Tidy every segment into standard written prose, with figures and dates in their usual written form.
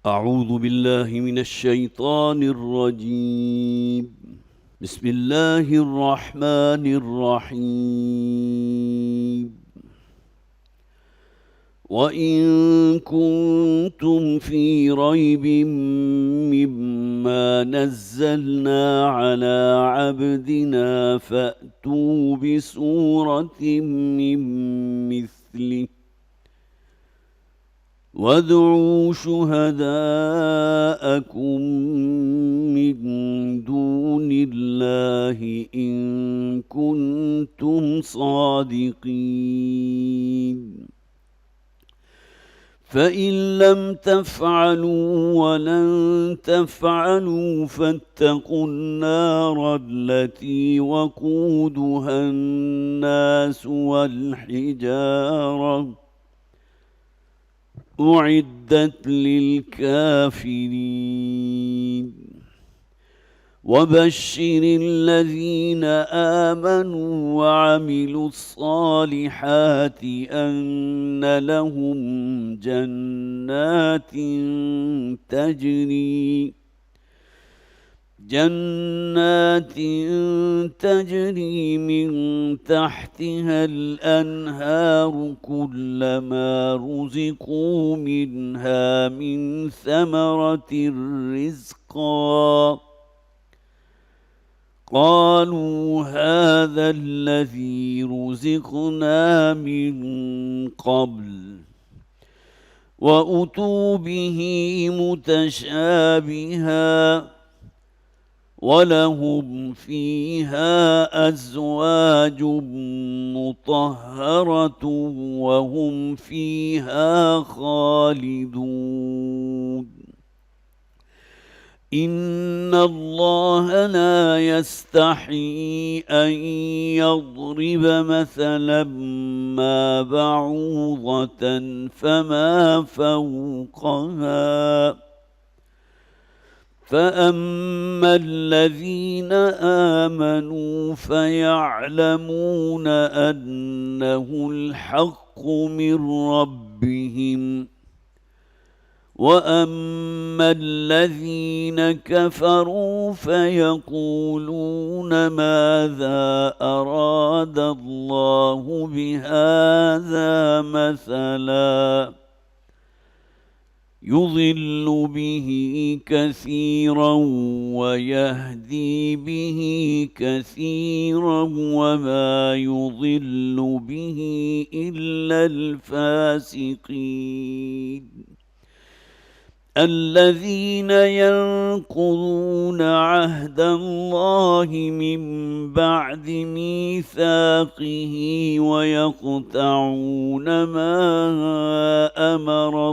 أعوذ بالله من الشيطان الرجيم. بسم الله الرحمن الرحيم. وإن كنتم في ريب مما نزلنا على عبدنا فأتوا بسورة من مثله وادعوا شهداءكم من دون الله إن كنتم صادقين. فإن لم تفعلوا ولن تفعلوا فاتقوا النار التي وقودها الناس والحجارة أعدت للكافرين. وبشر الذين آمنوا وعملوا الصالحات أن لهم جنات تجري من تحتها الأنهار كلما رزقوا منها من ثمرة رزقا قالوا هذا الذي رزقنا من قبل وأتوا به متشابها ولهم فيها أزواج مطهرة وهم فيها خالدون. إن الله لا يستحيي أن يضرب مثلا ما بعوضة فما فوقها فأما الذين آمنوا فيعلمون أنه الحق من ربهم وأما الذين كفروا فيقولون ماذا أراد الله بهذا مثلا يضل به كثيرا ويهدي به كثيرا وما يضل به إلا الفاسقين الذين ينقضون عهد الله من بعد ميثاقه ويقطعون ما أمر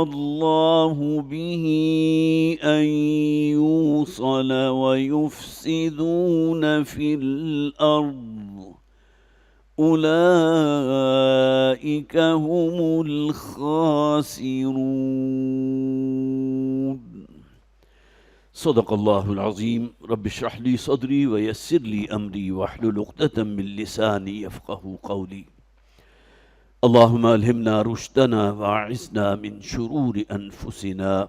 الله به أن يوصل ويفسدون في الأرض أولئك هم الخاسرون. صدق الله العظيم. رب اشرح لي صدري ويسر لي أمري واحلل عقدة من لساني يفقهوا قولي. اللهم ألهمنا رشدنا وأعصمنا من شرور أنفسنا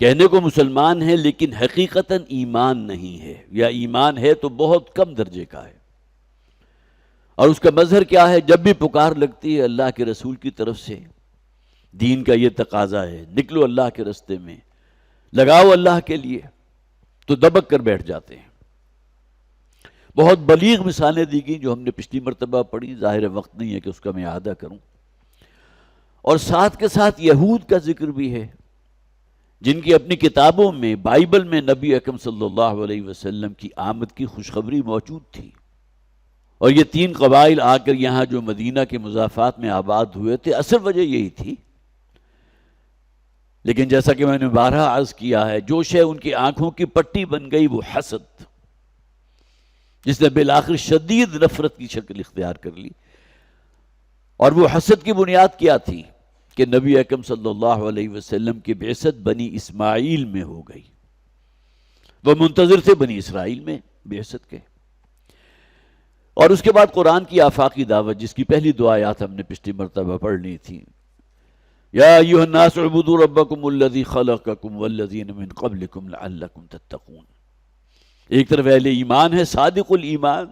کہنے کو مسلمان ہے لیکن حقیقتاً ایمان نہیں ہے، یا ایمان ہے تو بہت کم درجے کا ہے۔ اور اس کا مظہر کیا ہے؟ جب بھی پکار لگتی ہے اللہ کے رسول کی طرف سے، دین کا یہ تقاضا ہے، نکلو اللہ کے رستے میں، لگاؤ اللہ کے لیے، تو دبک کر بیٹھ جاتے ہیں۔ بہت بلیغ مثالیں دی گئیں جو ہم نے پچھلی مرتبہ پڑھی، ظاہر وقت نہیں ہے کہ اس کا میں اعادہ کروں۔ اور ساتھ کے ساتھ یہود کا ذکر بھی ہے، جن کی اپنی کتابوں میں، بائبل میں نبی اکرم صلی اللہ علیہ وسلم کی آمد کی خوشخبری موجود تھی۔ اور یہ 3 قبائل آ کر یہاں جو مدینہ کے مضافات میں آباد ہوئے تھے، اصل وجہ یہی تھی۔ لیکن جیسا کہ میں نے بارہا عرض کیا ہے، جو شے ان کی آنکھوں کی پٹی بن گئی وہ حسد، جس نے بالآخر شدید نفرت کی شکل اختیار کر لی۔ اور وہ حسد کی بنیاد کیا تھی کہ نبی اکرم صلی اللہ علیہ وسلم کی بعثت بنی اسماعیل میں ہو گئی۔ وہ منتظر تھے بنی اسرائیل میں بعثت کے۔ اور اس کے بعد قرآن کی آفاقی دعوت، جس کی پہلی 2 آیات ہم نے پچھلی مرتبہ پڑھ لی تھی، یا ایھا الناس اعبدوا ربکم الذی خلقکم والذین من قبلکم لعلکم تتقون۔ ایک طرف اہل ایمان ہے، صادق الایمان،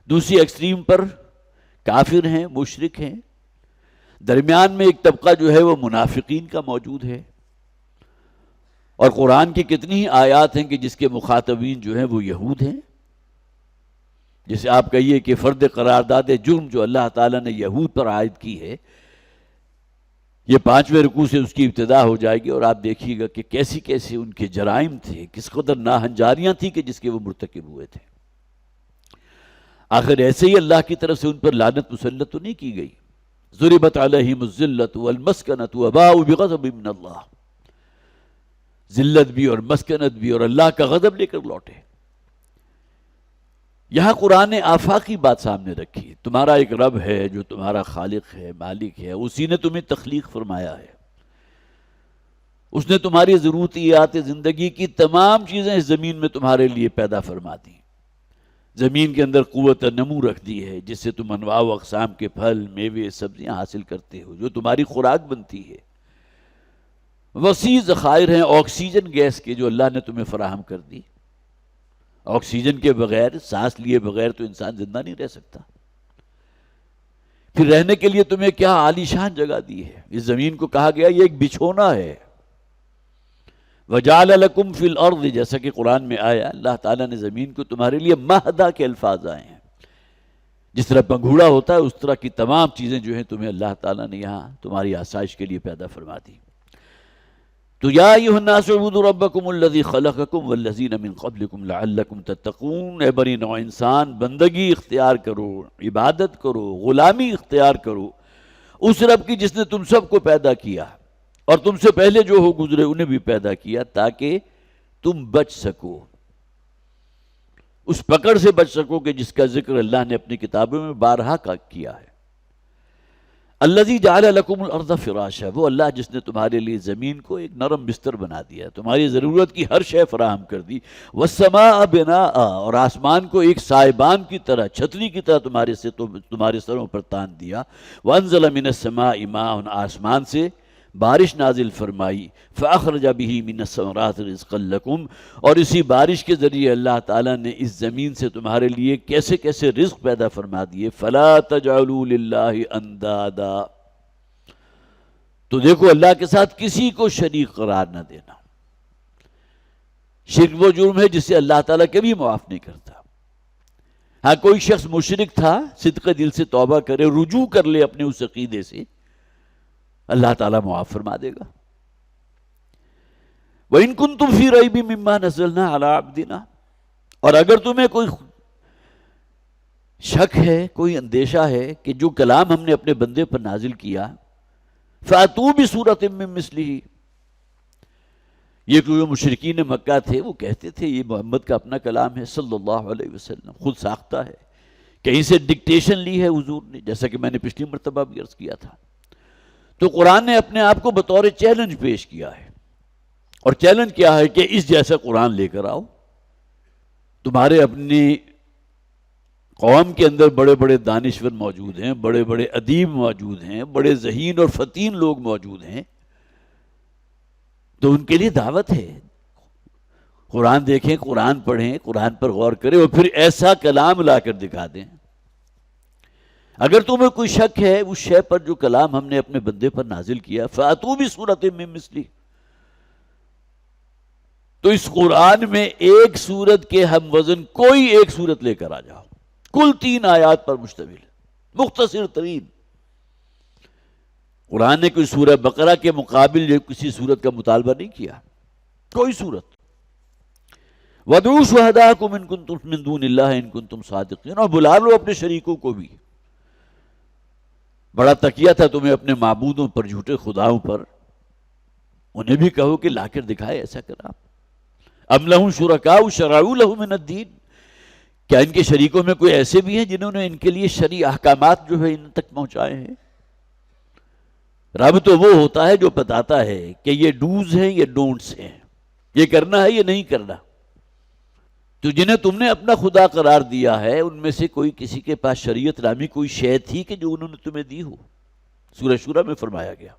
دوسری ایکسٹریم پر کافر ہیں، مشرک ہیں، درمیان میں ایک طبقہ جو ہے وہ منافقین کا موجود ہے۔ اور قرآن کی کتنی ہی آیات ہیں کہ جس کے مخاطبین جو ہیں وہ یہود ہیں۔ جسے آپ کہیے کہ فرد قرارداد جرم جو اللہ تعالیٰ نے یہود پر عائد کی ہے، یہ 5ویں رکوع سے اس کی ابتدا ہو جائے گی، اور آپ دیکھیے گا کہ کیسی کیسی ان کے جرائم تھے، کس قدر ناہنجاریاں تھیں کہ جس کے وہ مرتکب ہوئے تھے۔ آخر ایسے ہی اللہ کی طرف سے ان پر لعنت مسلط تو نہیں کی گئی۔ ضربت علیہم الذلۃ والمسکنۃ وباؤوا بغضب من اللہ، ذلت بھی اور مسکنت بھی اور اللہ کا غضب لے کر لوٹے۔ یہاں قرآن نے آفاقی بات سامنے رکھی، تمہارا ایک رب ہے جو تمہارا خالق ہے، مالک ہے، اسی نے تمہیں تخلیق فرمایا ہے، اس نے تمہاری ضروریات زندگی کی تمام چیزیں اس زمین میں تمہارے لیے پیدا فرما دی، زمین کے اندر قوت نمو رکھ دی ہے، جس سے تم انواع و اقسام کے پھل، میوے، سبزیاں حاصل کرتے ہو، جو تمہاری خوراک بنتی ہے۔ وسیع ذخائر ہیں آکسیجن گیس کے جو اللہ نے تمہیں فراہم کر دی۔ آکسیجن کے بغیر، سانس لیے بغیر تو انسان زندہ نہیں رہ سکتا۔ پھر رہنے کے لیے تمہیں کیا عالی شان جگہ دی ہے۔ اس زمین کو کہا گیا یہ ایک بچھونا ہے۔ وَجَعَلَ لَكُمْ فِي الْأَرْضِ، جیسا کہ قرآن میں آیا، اللہ تعالیٰ نے زمین کو تمہارے لیے مہدا کے الفاظ آئے ہیں۔ جس طرح پنگھوڑا ہوتا ہے اس طرح کی تمام چیزیں جو ہیں تمہیں اللہ تعالیٰ نے یہاں تمہاری آسائش کے لیے پیدا فرما دی۔ تو یا ایھا الناس اعبدوا ربکم الذی خلقکم والذین من قبلکم لعلکم تتقون، اے بنی نوع انسان، بندگی اختیار کرو، عبادت کرو، غلامی اختیار کرو اس رب کی جس نے تم سب کو پیدا کیا اور تم سے پہلے جو ہو گزرے انہیں بھی پیدا کیا، تاکہ تم بچ سکو، اس پکڑ سے بچ سکو کہ جس کا ذکر اللہ نے اپنی کتابوں میں بارہا کیا ہے۔ الذی جعل لکم الارض فراشا، وہ اللہ جس نے تمہارے لیے زمین کو ایک نرم بستر بنا دیا، تمہاری ضرورت کی ہر شے فراہم کر دی۔ والسماء بناء، اور آسمان کو ایک سائبان کی طرح، چھتری کی طرح تمہارے سروں پر تان دیا۔ وانزل من السماء ماء، آسمان سے بارش نازل فرمائی۔ فاخرج به من الثمرات رزقا لکم، اور اسی بارش کے ذریعے اللہ تعالیٰ نے اس زمین سے تمہارے لیے کیسے کیسے رزق پیدا فرما دیے۔ فلا تجعلوا للہ اندادا، تو دیکھو اللہ کے ساتھ کسی کو شریک قرار نہ دینا۔ شرک وہ جرم ہے جسے اللہ تعالیٰ کبھی معاف نہیں کرتا۔ ہاں کوئی شخص مشرک تھا، صدق دل سے توبہ کرے، رجوع کر لے اپنے اس عقیدے سے، اللہ تعالیٰ معاف فرما دے گا۔ وَإِن كُنتُمْ فِي رَيْبٍ مِّمَّا نَزَّلْنَا عَلَىٰ عَبْدِنَا، اور اگر تمہیں کوئی شک ہے، کوئی اندیشہ ہے کہ جو کلام ہم نے اپنے بندے پر نازل کیا، فَأْتُوا بِسُورَةٍ مِّن مِّثْلِهِ، یہ جو مشرکین مکہ تھے وہ کہتے تھے یہ محمد کا اپنا کلام ہے صلی اللہ علیہ وسلم، خود ساختہ ہے، کہیں سے ڈکٹیشن لی ہے حضور نے، جیسا کہ میں نے پچھلی مرتبہ بھی عرض کیا تھا۔ تو قرآن نے اپنے آپ کو بطور چیلنج پیش کیا ہے، اور چیلنج کیا ہے کہ اس جیسا قرآن لے کر آؤ۔ تمہارے اپنی قوم کے اندر بڑے بڑے دانشور موجود ہیں، بڑے بڑے ادیب موجود ہیں، بڑے ذہین اور فتین لوگ موجود ہیں، تو ان کے لیے دعوت ہے، قرآن دیکھیں، قرآن پڑھیں، قرآن پر غور کریں اور پھر ایسا کلام لا کر دکھا دیں۔ اگر تمہیں کوئی شک ہے اس شے پر جو کلام ہم نے اپنے بندے پر نازل کیا، فَأْتُوا بِسُورَةٍ مِّن مِّثْلِهِ، تو اس قرآن میں ایک سورت کے ہم وزن کوئی ایک سورت لے کر آ جاؤ، کل 3 آیات پر مشتمل، مختصر ترین۔ قرآن نے کوئی سورہ بقرہ کے مقابل کسی سورت کا مطالبہ نہیں کیا، کوئی سورت۔ وَادْعُوا شُهَدَاءَكُمْ إِن كُنتُم مِّن دُونِ اللَّهِ إِن كُنتُم صَادِقِينَ، اور بلا لو اپنے شریکوں کو بھی۔ بڑا تکیہ تھا تمہیں اپنے معبودوں پر، جھوٹے خداؤں پر، انہیں بھی کہو کہ لا کر دکھائے ایسا کلام۔ ام لہم شرکاء شرعوا لہم من الدین، کیا ان کے شریکوں میں کوئی ایسے بھی ہیں جنہوں نے ان کے لیے شرعی احکامات جو ہے ان تک پہنچائے ہیں؟ رب تو وہ ہوتا ہے جو بتاتا ہے کہ یہ ڈوز ہیں، یہ ڈونٹس ہیں، یہ کرنا ہے، یہ نہیں کرنا۔ تو جنہیں تم نے اپنا خدا قرار دیا ہے ان میں سے کوئی کسی کے پاس شریعت نامی کوئی شے تھی کہ جو انہوں نے تمہیں دی ہو؟ سورہ شورى میں فرمایا گیا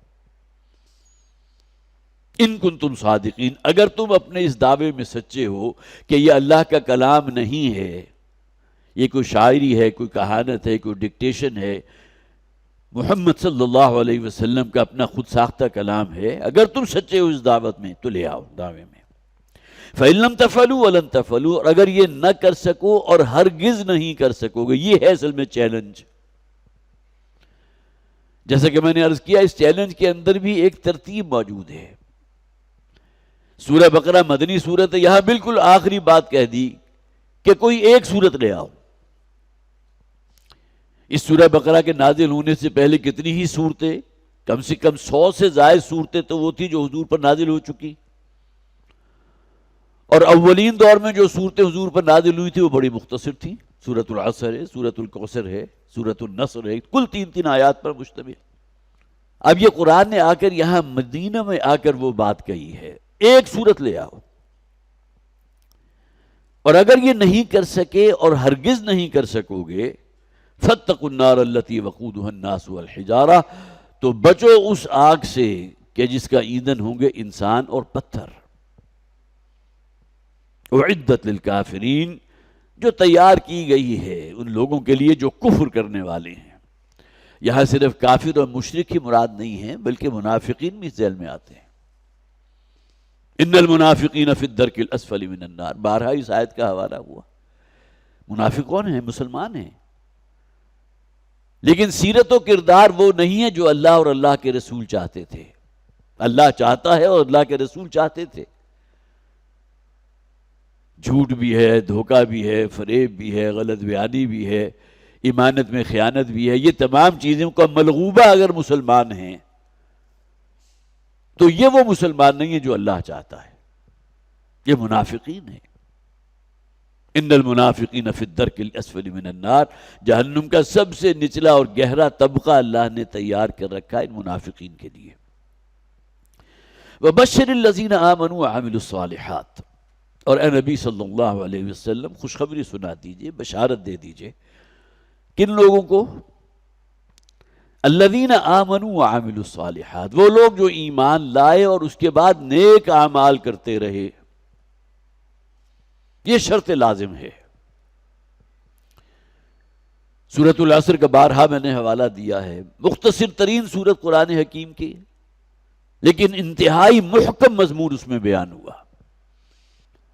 ان کنتم صادقین، اگر تم اپنے اس دعوے میں سچے ہو کہ یہ اللہ کا کلام نہیں ہے، یہ کوئی شاعری ہے، کوئی کہانت ہے، کوئی ڈکٹیشن ہے، محمد صلی اللہ علیہ وسلم کا اپنا خود ساختہ کلام ہے، اگر تم سچے ہو اس دعوت میں تو لے آؤ دعوے میں۔ فَإِن لَمْ تَفْعَلُوا وَلَن تَفْعَلُوا، اور اگر یہ نہ کر سکو اور ہرگز نہیں کر سکو گے، یہ ہے اصل میں چیلنج۔ جیسا کہ میں نے عرض کیا اس چیلنج کے اندر بھی ایک ترتیب موجود ہے۔ سورہ بقرہ مدنی سورت ہے، یہاں بالکل آخری بات کہہ دی کہ کوئی ایک سورت لے آؤ۔ اس سورہ بقرہ کے نازل ہونے سے پہلے کتنی ہی صورتیں، کم سے کم 100 سے زائد صورتیں تو وہ تھی جو حضور پر نازل ہو چکی، اور اولین دور میں جو صورتیں حضور پر نازل ہوئی تھی وہ بڑی مختصر تھی۔ سورۃ العصر ہے، سورۃ الکوثر ہے، سورۃ النصر ہے، کل 3 آیات پر مشتمل۔ اب یہ قرآن نے آ کر یہاں مدینہ میں آ کر وہ بات کہی ہے، ایک سورت لے آؤ، اور اگر یہ نہیں کر سکے اور ہرگز نہیں کر سکو گے، فَاتَّقُوا النَّارَ الَّتِي وَقُودُهَا النَّاسُ وَالْحِجَارَةُ، تو بچو اس آگ سے کہ جس کا ایندھن ہوں گے انسان اور پتھر، اعدت للکافرین، جو تیار کی گئی ہے ان لوگوں کے لیے جو کفر کرنے والے ہیں۔ یہاں صرف کافر اور مشرک ہی مراد نہیں ہیں بلکہ منافقین بھی اس ذیل میں آتے ہیں۔ ان المنافقین فی الدرک الاسفل من النار، بارہا اس آیت کا حوالہ ہوا۔ منافق کون ہیں؟ مسلمان ہیں، لیکن سیرت و کردار وہ نہیں ہے جو اللہ اور اللہ کے رسول چاہتے تھے۔ اللہ چاہتا ہے اور اللہ کے رسول چاہتے تھے۔ جھوٹ بھی ہے، دھوکہ بھی ہے، فریب بھی ہے، غلط بیانی بھی ہے، ایمانت میں خیانت بھی ہے، یہ تمام چیزوں کا ملغوبہ اگر مسلمان ہیں تو یہ وہ مسلمان نہیں ہے جو اللہ چاہتا ہے، یہ منافقین ہیں۔ ان المنافقین فی الدرک الاسفل من النار، جہنم کا سب سے نچلا اور گہرا طبقہ اللہ نے تیار کر رکھا ہے ان منافقین کے لیے۔ وبشر الذین آمنوا وعملوا الصالحات، اور اے نبی صلی اللہ علیہ وسلم خوشخبری سنا دیجئے، بشارت دے دیجئے کن لوگوں کو؟ الذین آمنوا وعملوا الصالحات، وہ لوگ جو ایمان لائے اور اس کے بعد نیک اعمال کرتے رہے، یہ شرط لازم ہے۔ سورۃ العصر کا بارہا میں نے حوالہ دیا ہے، مختصر ترین سورت قرآن حکیم کی، لیکن انتہائی محکم مضمون اس میں بیان ہوا۔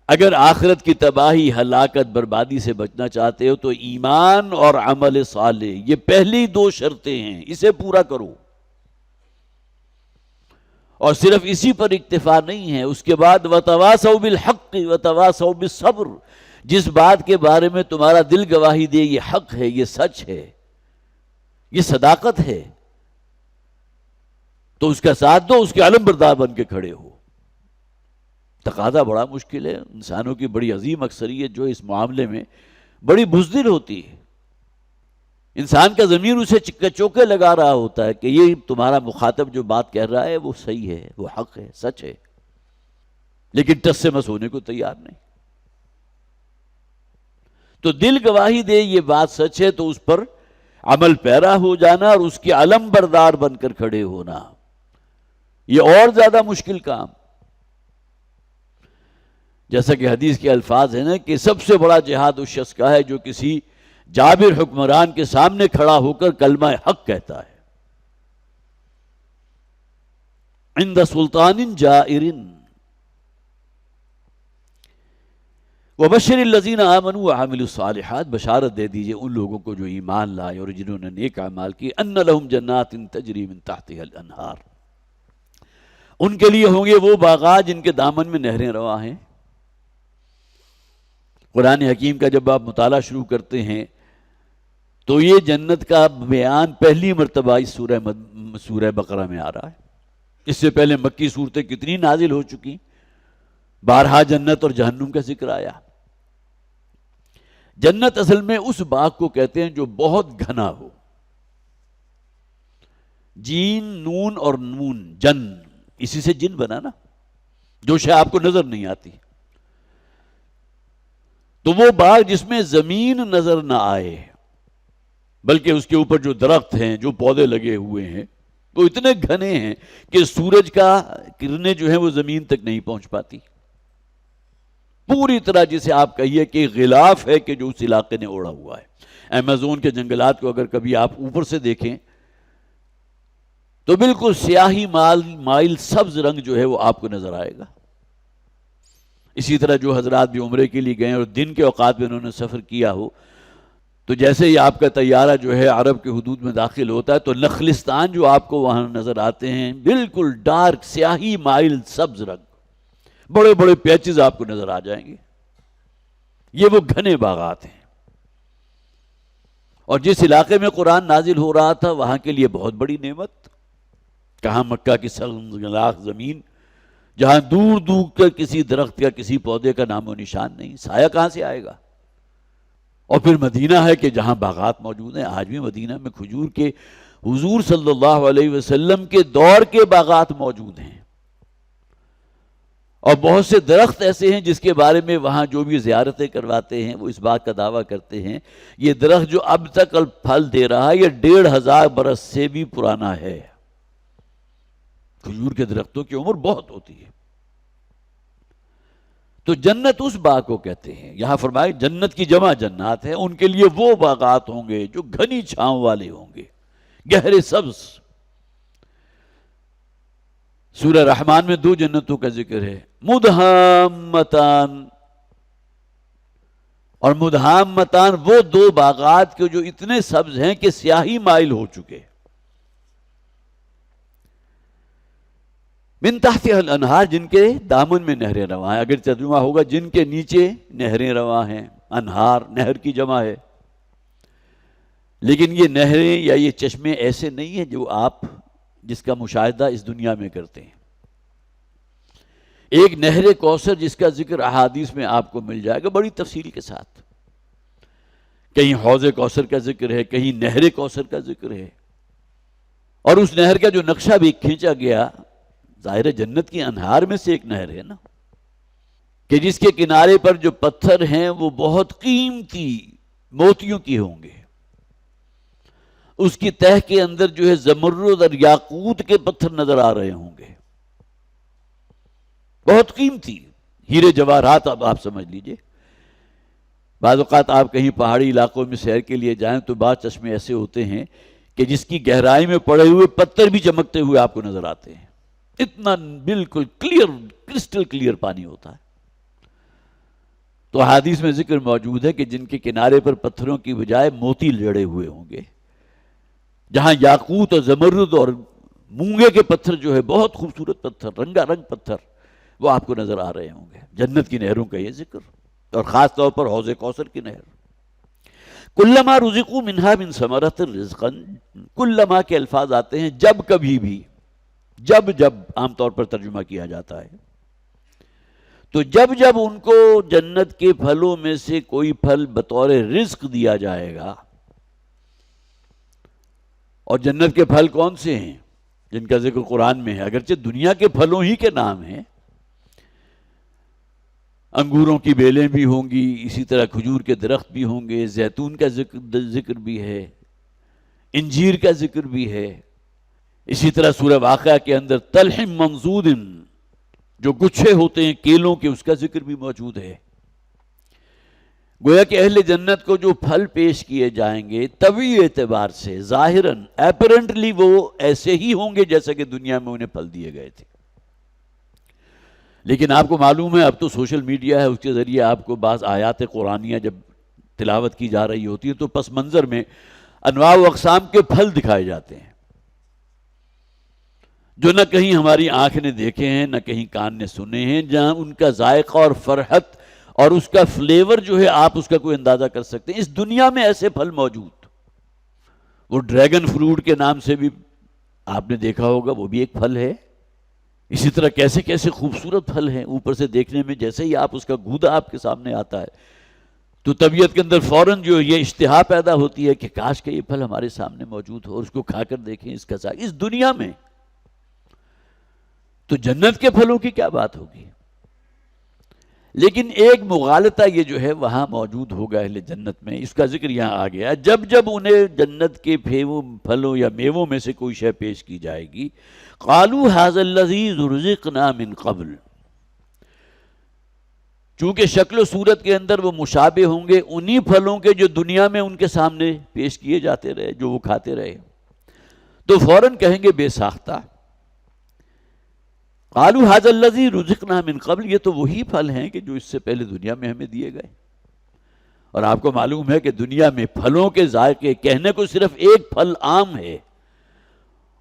اگر آخرت کی تباہی، ہلاکت، بربادی سے بچنا چاہتے ہو تو ایمان اور عمل صالح، یہ پہلی 2 شرطیں ہیں، اسے پورا کرو۔ اور صرف اسی پر اکتفا نہیں ہے، اس کے بعد وَتَوَاصَوْا بِالْحَقِّ وَتَوَاصَوْا بِالصَّبْرِ، جس بات کے بارے میں تمہارا دل گواہی دے یہ حق ہے، یہ سچ ہے، یہ صداقت ہے، تو اس کا ساتھ دو، اس کے علم بردار بن کے کھڑے ہو۔ تقاضا بڑا مشکل ہے، انسانوں کی بڑی عظیم اکثریت جو اس معاملے میں بڑی بزدل ہوتی ہے، انسان کا ضمیر اسے چکے چوکے لگا رہا ہوتا ہے کہ یہ تمہارا مخاطب جو بات کہہ رہا ہے وہ صحیح ہے، وہ حق ہے، سچ ہے، لیکن ٹس سے مس ہونے کو تیار نہیں۔ تو دل گواہی دے یہ بات سچ ہے تو اس پر عمل پیرا ہو جانا اور اس کے علم بردار بن کر کھڑے ہونا، یہ اور زیادہ مشکل کام۔ جیسا کہ حدیث کے الفاظ ہیں نا کہ سب سے بڑا جہاد اس شخص کا ہے جو کسی جابر حکمران کے سامنے کھڑا ہو کر کلمہ حق کہتا ہے، عند سلطان جائر۔ وبشر الذین آمنوا وعملوا الصالحات، بشارت دے دیجئے ان لوگوں کو جو ایمان لائے اور جنہوں نے نیک اعمال کی، ان لہم جنات تجری من تحتها الانہار، ان کے لیے ہوں گے وہ باغات جن کے دامن میں نہریں رواں ہیں۔ قرآن حکیم کا جب آپ مطالعہ شروع کرتے ہیں تو یہ جنت کا بیان پہلی مرتبہ اس سورہ بقرہ میں آ رہا ہے۔ اس سے پہلے مکی صورتیں کتنی نازل ہو چکی، بارہا جنت اور جہنم کا ذکر آیا۔ جنت اصل میں اس باغ کو کہتے ہیں جو بہت گھنا ہو، جین نون اور نون جن، اسی سے جن بنا نا، جو شے آپ کو نظر نہیں آتی۔ تو وہ باغ جس میں زمین نظر نہ آئے بلکہ اس کے اوپر جو درخت ہیں، جو پودے لگے ہوئے ہیں وہ اتنے گھنے ہیں کہ سورج کا کرنیں جو ہیں وہ زمین تک نہیں پہنچ پاتی، پوری طرح جسے آپ کہیے کہ غلاف ہے کہ جو اس علاقے نے اوڑھا ہوا ہے۔ ایمیزون کے جنگلات کو اگر کبھی آپ اوپر سے دیکھیں تو بالکل سیاہی مائل سبز رنگ جو ہے وہ آپ کو نظر آئے گا۔ اسی طرح جو حضرات بھی عمرے کے لیے گئے اور دن کے اوقات میں انہوں نے سفر کیا ہو تو جیسے ہی آپ کا طیارہ جو ہے عرب کے حدود میں داخل ہوتا ہے تو نخلستان جو آپ کو وہاں نظر آتے ہیں بالکل ڈارک سیاہی مائل سبز رنگ، بڑے بڑے پیچز آپ کو نظر آ جائیں گے۔ یہ وہ گھنے باغات ہیں، اور جس علاقے میں قرآن نازل ہو رہا تھا وہاں کے لیے بہت بڑی نعمت۔ کہاں مکہ کی سرسبز زمین جہاں دور دور کا کسی درخت کا کسی پودے کا نام و نشان نہیں، سایہ کہاں سے آئے گا؟ اور پھر مدینہ ہے کہ جہاں باغات موجود ہیں۔ آج بھی مدینہ میں کھجور کے حضور صلی اللہ علیہ وسلم کے دور کے باغات موجود ہیں، اور بہت سے درخت ایسے ہیں جس کے بارے میں وہاں جو بھی زیارتیں کرواتے ہیں وہ اس بات کا دعویٰ کرتے ہیں یہ درخت جو اب تک پھل دے رہا ہے یہ 1500 برس سے بھی پرانا ہے۔ کھجور کے درختوں کی عمر بہت ہوتی ہے۔ تو جنت اس باغ کو کہتے ہیں، یہاں فرمائے جنت کی جمع جنات ہے، ان کے لیے وہ باغات ہوں گے جو گھنی چھاؤں والے ہوں گے، گہرے سبز۔ سورہ رحمان میں 2 جنتوں کا ذکر ہے، مدہامتان، اور مدہامتان وہ 2 باغات کے جو اتنے سبز ہیں کہ سیاہی مائل ہو چکے۔ من تحتها الانہار، جن کے دامن میں نہریں رواں ہیں، اگر ترجمہ ہوگا جن کے نیچے نہریں رواں ہیں، انہار نہر کی جمع ہے، لیکن یہ نہریں یا یہ چشمے ایسے نہیں ہیں جو آپ جس کا مشاہدہ اس دنیا میں کرتے ہیں۔ ایک نہر کوثر جس کا ذکر احادیث میں آپ کو مل جائے گا بڑی تفصیل کے ساتھ، کہیں حوض کوثر کا ذکر ہے، کہیں نہر کوثر کا ذکر ہے، اور اس نہر کا جو نقشہ بھی کھینچا گیا ظاہر جنت کی انہار میں سے ایک نہر ہے نا، کہ جس کے کنارے پر جو پتھر ہیں وہ بہت قیمتی موتیوں کی ہوں گے، اس کی تہ کے اندر جو ہے زمرد اور یاقوت کے پتھر نظر آ رہے ہوں گے، بہت قیمتی ہیرے جواہرات۔ اب آپ سمجھ لیجئے بعض اوقات آپ کہیں پہاڑی علاقوں میں سیر کے لیے جائیں تو بعض چشمے ایسے ہوتے ہیں کہ جس کی گہرائی میں پڑے ہوئے پتھر بھی چمکتے ہوئے آپ کو نظر آتے ہیں، اتنا بالکل کلیئر کرسٹل کلیئر پانی ہوتا ہے۔ تو حدیث میں ذکر موجود ہے کہ جن کے کنارے پر پتھروں کی بجائے موتی جڑے ہوئے ہوں گے، جہاں یاقوت اور زمرد اور مونگے کے پتھر جو ہے بہت خوبصورت پتھر، رنگا رنگ پتھر، وہ آپ کو نظر آ رہے ہوں گے۔ جنت کی نہروں کا یہ ذکر، اور خاص طور پر حوض کوثر کی نہر۔ کلما رزقوا منہا من ثمرۃ رزقا، کلما کے الفاظ آتے ہیں جب کبھی بھی، جب عام طور پر ترجمہ کیا جاتا ہے، تو جب ان کو جنت کے پھلوں میں سے کوئی پھل بطور رزق دیا جائے گا، اور جنت کے پھل کون سے ہیں جن کا ذکر قرآن میں ہے، اگرچہ دنیا کے پھلوں ہی کے نام ہیں، انگوروں کی بیلیں بھی ہوں گی، اسی طرح کھجور کے درخت بھی ہوں گے، زیتون کا ذکر بھی ہے، انجیر کا ذکر بھی ہے، اسی طرح سورہ واقعہ کے اندر طلح منضود، جو گچھے ہوتے ہیں کیلوں کے، اس کا ذکر بھی موجود ہے۔ گویا کہ اہل جنت کو جو پھل پیش کیے جائیں گے طبعی اعتبار سے ظاہراً اپیرنٹلی وہ ایسے ہی ہوں گے جیسا کہ دنیا میں انہیں پھل دیے گئے تھے۔ لیکن آپ کو معلوم ہے اب تو سوشل میڈیا ہے، اس کے ذریعے آپ کو بعض آیات قرآنیہ جب تلاوت کی جا رہی ہوتی ہے تو پس منظر میں انواع و اقسام کے پھل دکھائے جاتے ہیں جو نہ کہیں ہماری آنکھ نے دیکھے ہیں، نہ کہیں کان نے سنے ہیں، جہاں ان کا ذائقہ اور فرحت اور اس کا فلیور جو ہے آپ اس کا کوئی اندازہ کر سکتے ہیں۔ اس دنیا میں ایسے پھل موجود، وہ ڈریگن فروٹ کے نام سے بھی آپ نے دیکھا ہوگا، وہ بھی ایک پھل ہے۔ اسی طرح کیسے کیسے خوبصورت پھل ہیں، اوپر سے دیکھنے میں جیسے ہی آپ اس کا گودا آپ کے سامنے آتا ہے تو طبیعت کے اندر فوراً جو یہ اشتہا پیدا ہوتی ہے کہ کاش کہ یہ پھل ہمارے سامنے موجود ہو اور اس کو کھا کر دیکھیں اس کا ذائقہ۔ اس دنیا میں تو جنت کے پھلوں کی کیا بات ہوگی۔ لیکن ایک مغالطہ یہ جو ہے وہاں موجود ہوگا اہل جنت میں، اس کا ذکر یہاں آ گیا۔ جب جب انہیں جنت کے پھلوں یا میووں میں سے کوئی شے پیش کی جائے گی، قالوا ھذا الذی رزقنا من قبل، چونکہ شکل و صورت کے اندر وہ مشابہ ہوں گے انہی پھلوں کے جو دنیا میں ان کے سامنے پیش کیے جاتے رہے، جو وہ کھاتے رہے، تو فوراً کہیں گے بے ساختہ، قالوا ھذا الذی رزقنا من قبل، یہ تو وہی پھل ہیں کہ جو اس سے پہلے دنیا میں ہمیں دیے گئے۔ اور آپ کو معلوم ہے کہ دنیا میں پھلوں کے ذائقے کہنے کو صرف ایک پھل آم ہے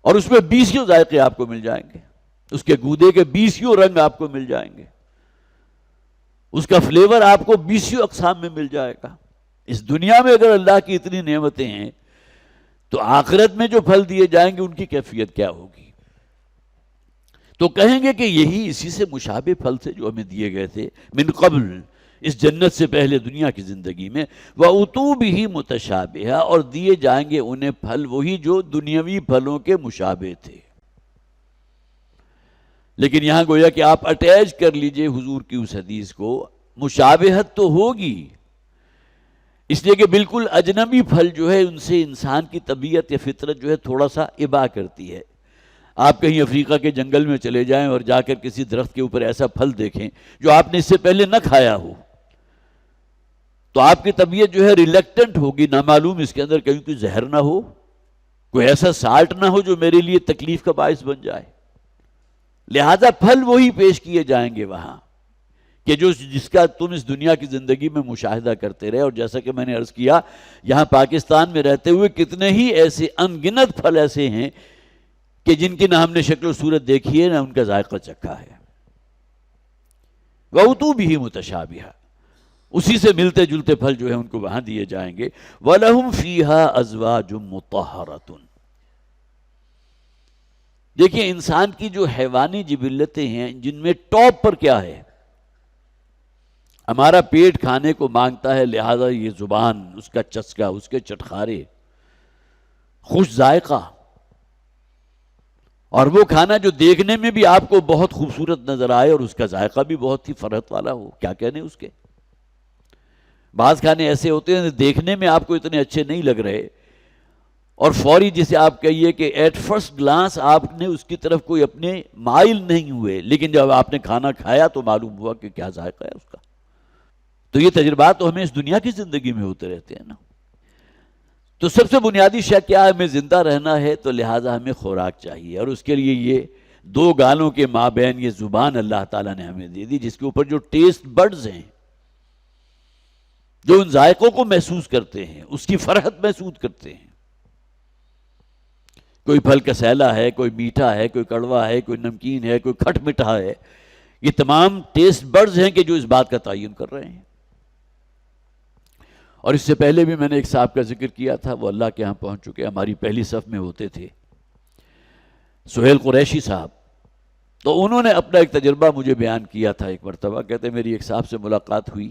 اور اس میں 20 ذائقے آپ کو مل جائیں گے، اس کے گودے کے 20 رنگ آپ کو مل جائیں گے، اس کا فلیور آپ کو 20 اقسام میں مل جائے گا۔ اس دنیا میں اگر اللہ کی اتنی نعمتیں ہیں تو آخرت میں جو پھل دیے جائیں گے ان کی کیفیت کیا ہوگی؟ تو کہیں گے کہ یہی اسی سے مشابہ پھل تھے جو ہمیں دیے گئے تھے من قبل، اس جنت سے پہلے دنیا کی زندگی میں، وَأُتُوا بِهِ مُتَشَابِهًا، اور دیے جائیں گے انہیں پھل وہی جو دنیاوی پھلوں کے مشابہ تھے۔ لیکن یہاں گویا کہ آپ اٹیچ کر لیجئے حضور کی اس حدیث کو، مشابہت تو ہوگی، اس لیے کہ بالکل اجنبی پھل جو ہے ان سے انسان کی طبیعت یا فطرت جو ہے تھوڑا سا ابا کرتی ہے۔ آپ کہیں افریقہ کے جنگل میں چلے جائیں اور جا کر کسی درخت کے اوپر ایسا پھل دیکھیں جو آپ نے اس سے پہلے نہ کھایا ہو تو آپ کی طبیعت جو ہے ریلیکٹنٹ ہوگی، نامعلوم اس کے اندر کہیں کوئی زہر نہ ہو، کوئی ایسا سالٹ نہ ہو جو میرے لیے تکلیف کا باعث بن جائے۔ لہذا پھل وہی پیش کیے جائیں گے وہاں کہ جس کا تم اس دنیا کی زندگی میں مشاہدہ کرتے رہے۔ اور جیسا کہ میں نے عرض کیا، یہاں پاکستان میں رہتے ہوئے کتنے ہی ایسے ان گنت پھل ایسے ہیں کہ جن کی نہ ہم نے شکل و صورت دیکھی ہے نہ ان کا ذائقہ چکھا ہے۔ وَأُتُوا بِهِ مُتَشَابِهًا، اسی سے ملتے جلتے پھل جو ہیں ان کو وہاں دیے جائیں گے۔ وَلَهُمْ فِيهَا أَزْوَاجٌ مُطَهَّرَةٌ، دیکھیں انسان کی جو حیوانی جبلتیں ہیں جن میں ٹاپ پر کیا ہے، ہمارا پیٹ کھانے کو مانگتا ہے، لہذا یہ زبان، اس کا چسکا، اس کے چٹخارے، خوش ذائقہ، اور وہ کھانا جو دیکھنے میں بھی آپ کو بہت خوبصورت نظر آئے اور اس کا ذائقہ بھی بہت ہی فرحت والا ہو، کیا کہنے اس کے۔ بعض کھانے ایسے ہوتے ہیں دیکھنے میں آپ کو اتنے اچھے نہیں لگ رہے اور فوری جسے آپ کہیے کہ ایٹ فرسٹ گلانس آپ نے اس کی طرف کوئی اپنے مائل نہیں ہوئے، لیکن جب آپ نے کھانا کھایا تو معلوم ہوا کہ کیا ذائقہ ہے اس کا۔ تو یہ تجربات تو ہمیں اس دنیا کی زندگی میں ہوتے رہتے ہیں نا۔ تو سب سے بنیادی شے کیا ہے، ہمیں زندہ رہنا ہے تو لہٰذا ہمیں خوراک چاہیے، اور اس کے لیے یہ دو گالوں کے مابین یہ زبان اللہ تعالیٰ نے ہمیں دے دی، جس کے اوپر جو ٹیسٹ بڈز ہیں جو ان ذائقوں کو محسوس کرتے ہیں، اس کی فرحت محسوس کرتے ہیں۔ کوئی پھل کسیلا ہے، کوئی میٹھا ہے، کوئی کڑوا ہے، کوئی نمکین ہے، کوئی کھٹ میٹھا ہے، یہ تمام ٹیسٹ بڈز ہیں کہ جو اس بات کا تعین کر رہے ہیں۔ اور اس سے پہلے بھی میں نے ایک صاحب کا ذکر کیا تھا، وہ اللہ کے ہاں پہنچ چکے، ہماری پہلی صف میں ہوتے تھے، سہیل قریشی صاحب۔ تو انہوں نے اپنا ایک تجربہ مجھے بیان کیا تھا ایک مرتبہ، کہتے میری ایک صاحب سے ملاقات ہوئی،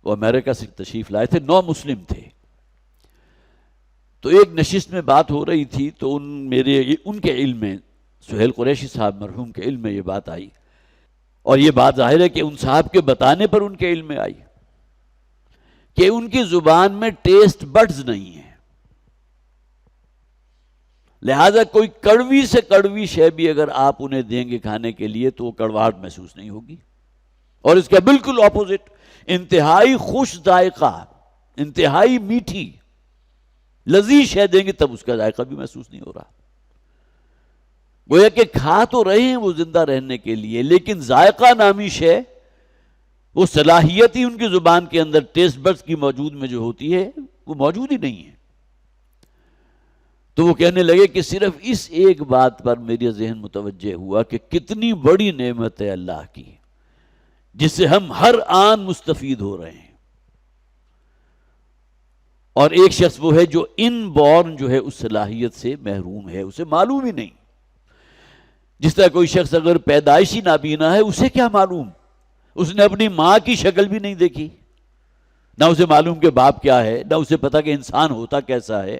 وہ امریکہ سے تشریف لائے تھے، نو مسلم تھے۔ تو ایک نشست میں بات ہو رہی تھی تو ان کے علم میں، سہیل قریشی صاحب مرحوم کے علم میں یہ بات آئی، اور یہ بات ظاہر ہے کہ ان صاحب کے بتانے پر ان کے علم میں آئی کہ ان کی زبان میں ٹیسٹ بڈز نہیں ہیں۔ لہذا کوئی کڑوی سے کڑوی شے بھی اگر آپ انہیں دیں گے کھانے کے لیے تو وہ کڑواہٹ محسوس نہیں ہوگی، اور اس کا بالکل اپوزٹ انتہائی خوش ذائقہ، انتہائی میٹھی لذیذ شے دیں گے تب اس کا ذائقہ بھی محسوس نہیں ہو رہا۔ گویا کہ کھا تو رہے ہیں وہ زندہ رہنے کے لیے، لیکن ذائقہ نامی شے، وہ صلاحیت ہی ان کی زبان کے اندر ٹیسٹ بڈز کی موجود میں جو ہوتی ہے وہ موجود ہی نہیں ہے۔ تو وہ کہنے لگے کہ صرف اس ایک بات پر میرا ذہن متوجہ ہوا کہ کتنی بڑی نعمت ہے اللہ کی، جس سے ہم ہر آن مستفید ہو رہے ہیں، اور ایک شخص وہ ہے جو ان بورن جو ہے اس صلاحیت سے محروم ہے، اسے معلوم ہی نہیں۔ جس طرح کوئی شخص اگر پیدائشی نابینا ہے، اسے کیا معلوم، اس نے اپنی ماں کی شکل بھی نہیں دیکھی، نہ اسے معلوم کہ باپ کیا ہے، نہ اسے پتا کہ انسان ہوتا کیسا ہے،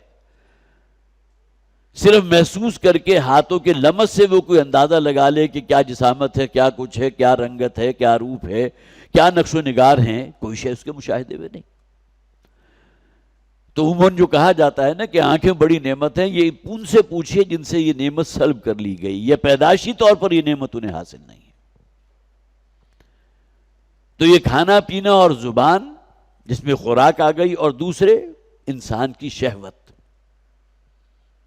صرف محسوس کر کے ہاتھوں کے لمس سے وہ کوئی اندازہ لگا لے کہ کیا جسامت ہے، کیا کچھ ہے، کیا رنگت ہے، کیا روپ ہے، کیا نقش و نگار ہیں، کوئی شے اس کے مشاہدے میں نہیں۔ تو عموماً جو کہا جاتا ہے نا کہ آنکھیں بڑی نعمت ہیں، یہ ان سے پوچھئے جن سے یہ نعمت سلب کر لی گئی، یا پیدائشی طور پر یہ نعمت انہیں حاصل نہیں ہے۔ تو یہ کھانا پینا اور زبان جس میں خوراک آ گئی، اور دوسرے انسان کی شہوت،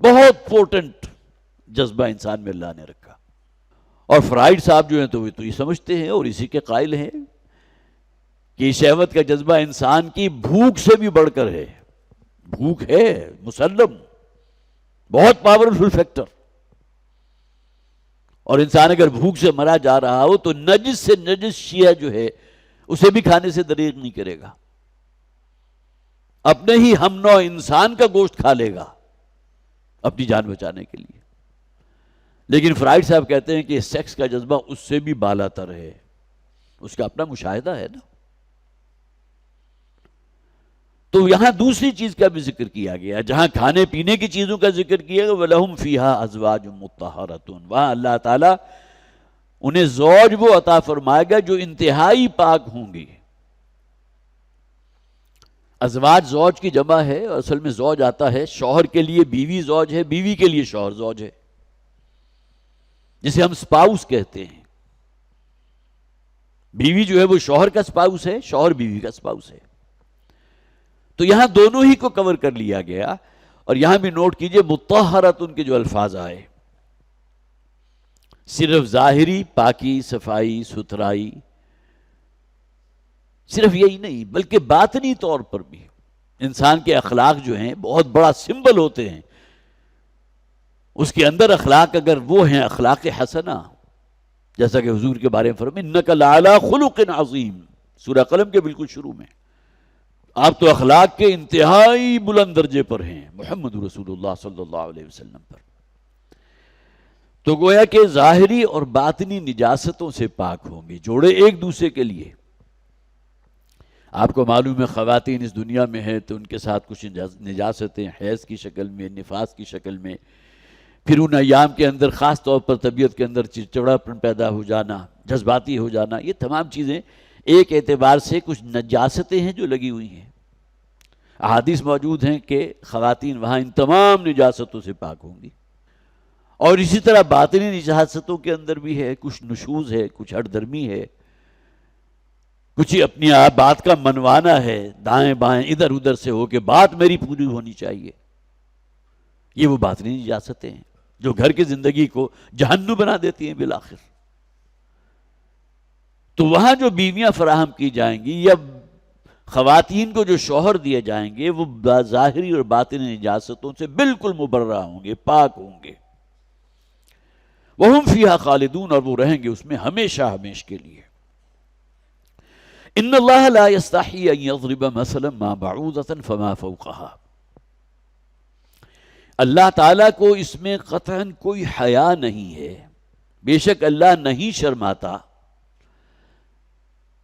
بہت پورٹنٹ جذبہ انسان میں اللہ نے رکھا۔ اور فرائڈ صاحب جو ہیں تو یہ سمجھتے ہیں اور اسی کے قائل ہیں کہ شہوت کا جذبہ انسان کی بھوک سے بھی بڑھ کر ہے، بھوک ہے مسلم، بہت پاورفل فیکٹر، اور انسان اگر بھوک سے مرا جا رہا ہو تو نجس سے نجس شیعہ جو ہے اسے بھی کھانے سے دریغ نہیں کرے گا، اپنے ہی ہم نوع انسان کا گوشت کھا لے گا اپنی جان بچانے کے لیے۔ لیکن فرائڈ صاحب کہتے ہیں کہ سیکس کا جذبہ اس سے بھی بالا تر ہے، اس کا اپنا مشاہدہ ہے نا۔ تو یہاں دوسری چیز کا بھی ذکر کیا گیا، جہاں کھانے پینے کی چیزوں کا ذکر کیا گیا وَلَهُمْ فِيهَا أَزْوَاجٌ مُطَّهَّرَةٌ، وہاں اللہ تعالیٰ انہیں زوج وہ عطا فرمائے گا جو انتہائی پاک ہوں گے۔ ازواج زوج کی جمع ہے، اصل میں زوج آتا ہے شوہر کے لیے بیوی زوج ہے، بیوی کے لیے شوہر زوج ہے، جسے ہم سپاؤس کہتے ہیں۔ بیوی جو ہے وہ شوہر کا سپاؤس ہے، شوہر بیوی کا سپاؤس ہے۔ تو یہاں دونوں ہی کو کور کر لیا گیا، اور یہاں بھی نوٹ کیجئے مطہرۃ کے جو الفاظ آئے، صرف ظاہری پاکی، صفائی، ستھرائی، صرف یہی نہیں بلکہ باطنی طور پر بھی انسان کے اخلاق جو ہیں بہت بڑا سمبل ہوتے ہیں۔ اس کے اندر اخلاق اگر وہ ہیں اخلاق حسنہ، جیسا کہ حضور کے بارے میں فرمایا اِنَّكَ لَعَلَىٰ خُلُقٍ عَظِيمٍ، سورہ قلم کے بالکل شروع میں، آپ تو اخلاق کے انتہائی بلند درجے پر ہیں، محمد رسول اللہ صلی اللہ علیہ وسلم پر۔ تو گویا کہ ظاہری اور باطنی نجاستوں سے پاک ہوں گے، جوڑے ایک دوسرے کے لیے۔ آپ کو معلوم ہے خواتین اس دنیا میں ہیں تو ان کے ساتھ کچھ نجاستیں حیض کی شکل میں، نفاس کی شکل میں، پھر ان ایام کے اندر خاص طور پر طبیعت کے اندر چڑچڑاپن پیدا ہو جانا، جذباتی ہو جانا، یہ تمام چیزیں ایک اعتبار سے کچھ نجاستیں ہیں جو لگی ہوئی ہیں۔ احادیث موجود ہیں کہ خواتین وہاں ان تمام نجاستوں سے پاک ہوں گی، اور اسی طرح باطنی نجاستوں کے اندر بھی ہے، کچھ نشوز ہے، کچھ ہٹ درمی ہے، کچھ اپنی بات کا منوانا ہے، دائیں بائیں ادھر ادھر سے ہو کے بات میری پوری ہونی چاہیے، یہ وہ باطنی نجاستیں ہیں جو گھر کی زندگی کو جہنم بنا دیتی ہیں بالآخر۔ تو وہاں جو بیویاں فراہم کی جائیں گی یا خواتین کو جو شوہر دیے جائیں گے وہ ظاہری اور باطنی نجاستوں سے بالکل مبرہ ہوں گے، پاک ہوں گے۔ وَهُمْ فِيهَا خَالِدُونَ، اور وہ رہیں گے اس میں ہمیشہ ہمیش کے لیے۔ ان اللہ لا يستحی ان یضرب مثلا ما بعوضۃ فما فوقها، اللہ تعالیٰ کو اس میں قطعاً کوئی حیا نہیں ہے، بے شک اللہ نہیں شرماتا۔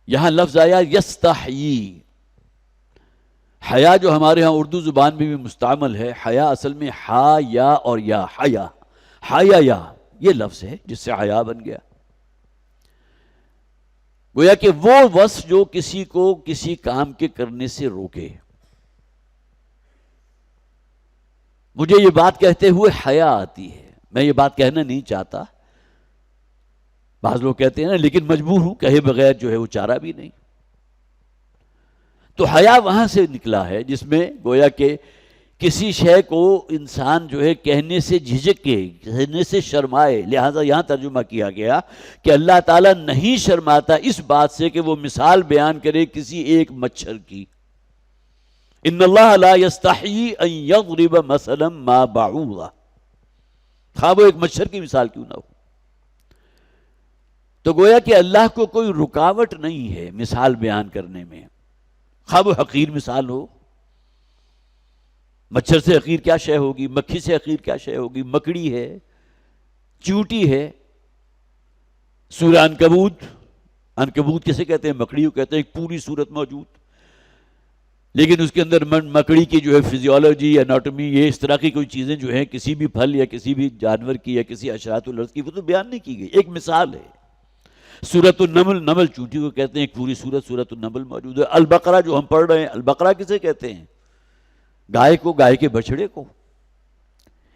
یہاں لفظ آیا یستحیی، حیا جو ہمارے ہاں اردو زبان میں بھی مستعمل ہے، حیا اصل میں ہا یا اور یا، حیا، حیا یا یہ لفظ ہے جس سے حیا بن گیا۔ گویا کہ وہ وصف جو کسی کو کسی کام کے کرنے سے روکے، مجھے یہ بات کہتے ہوئے حیا آتی ہے، میں یہ بات کہنا نہیں چاہتا، بعض لوگ کہتے ہیں نا، لیکن مجبور ہوں، کہے بغیر جو ہے وہ چارہ بھی نہیں۔ تو حیا وہاں سے نکلا ہے جس میں گویا کہ کسی شے کو انسان جو ہے کہنے سے جھجکے، کہنے سے شرمائے، لہٰذا یہاں ترجمہ کیا گیا کہ اللہ تعالیٰ نہیں شرماتا اس بات سے کہ وہ مثال بیان کرے کسی ایک مچھر کی۔ ان اللہ لا یستحیی ان یضرب مثلا ما بعوضہ، خواہ وہ ایک مچھر کی مثال کیوں نہ ہو۔ تو گویا کہ اللہ کو کوئی رکاوٹ نہیں ہے مثال بیان کرنے میں، خواہ وہ حقیر مثال ہو۔ مچھر سے حقیر کیا شے ہوگی، مکھی سے حقیر کیا شے ہوگی، مکڑی ہے، چیونٹی ہے۔ سورہ عنکبوت، عنکبوت کسے کہتے ہیں؟ مکڑی کو کہتے ہیں، ایک پوری صورت موجود، لیکن اس کے اندر مکڑی کی جو ہے فزیولوجی، اناٹومی، یہ اس طرح کی کوئی چیزیں جو ہیں کسی بھی پھل یا کسی بھی جانور کی یا کسی حشرات الارض کی وہ تو بیان نہیں کی گئی، ایک مثال ہے۔ سورۃ النمل، نمل چونٹی کو کہتے ہیں، ایک پوری سورۃ النمل موجود ہے۔ البقرہ جو ہم پڑھ رہے ہیں، البقرہ کسے کہتے ہیں؟ گائے کو، گائے کے بچڑے کو۔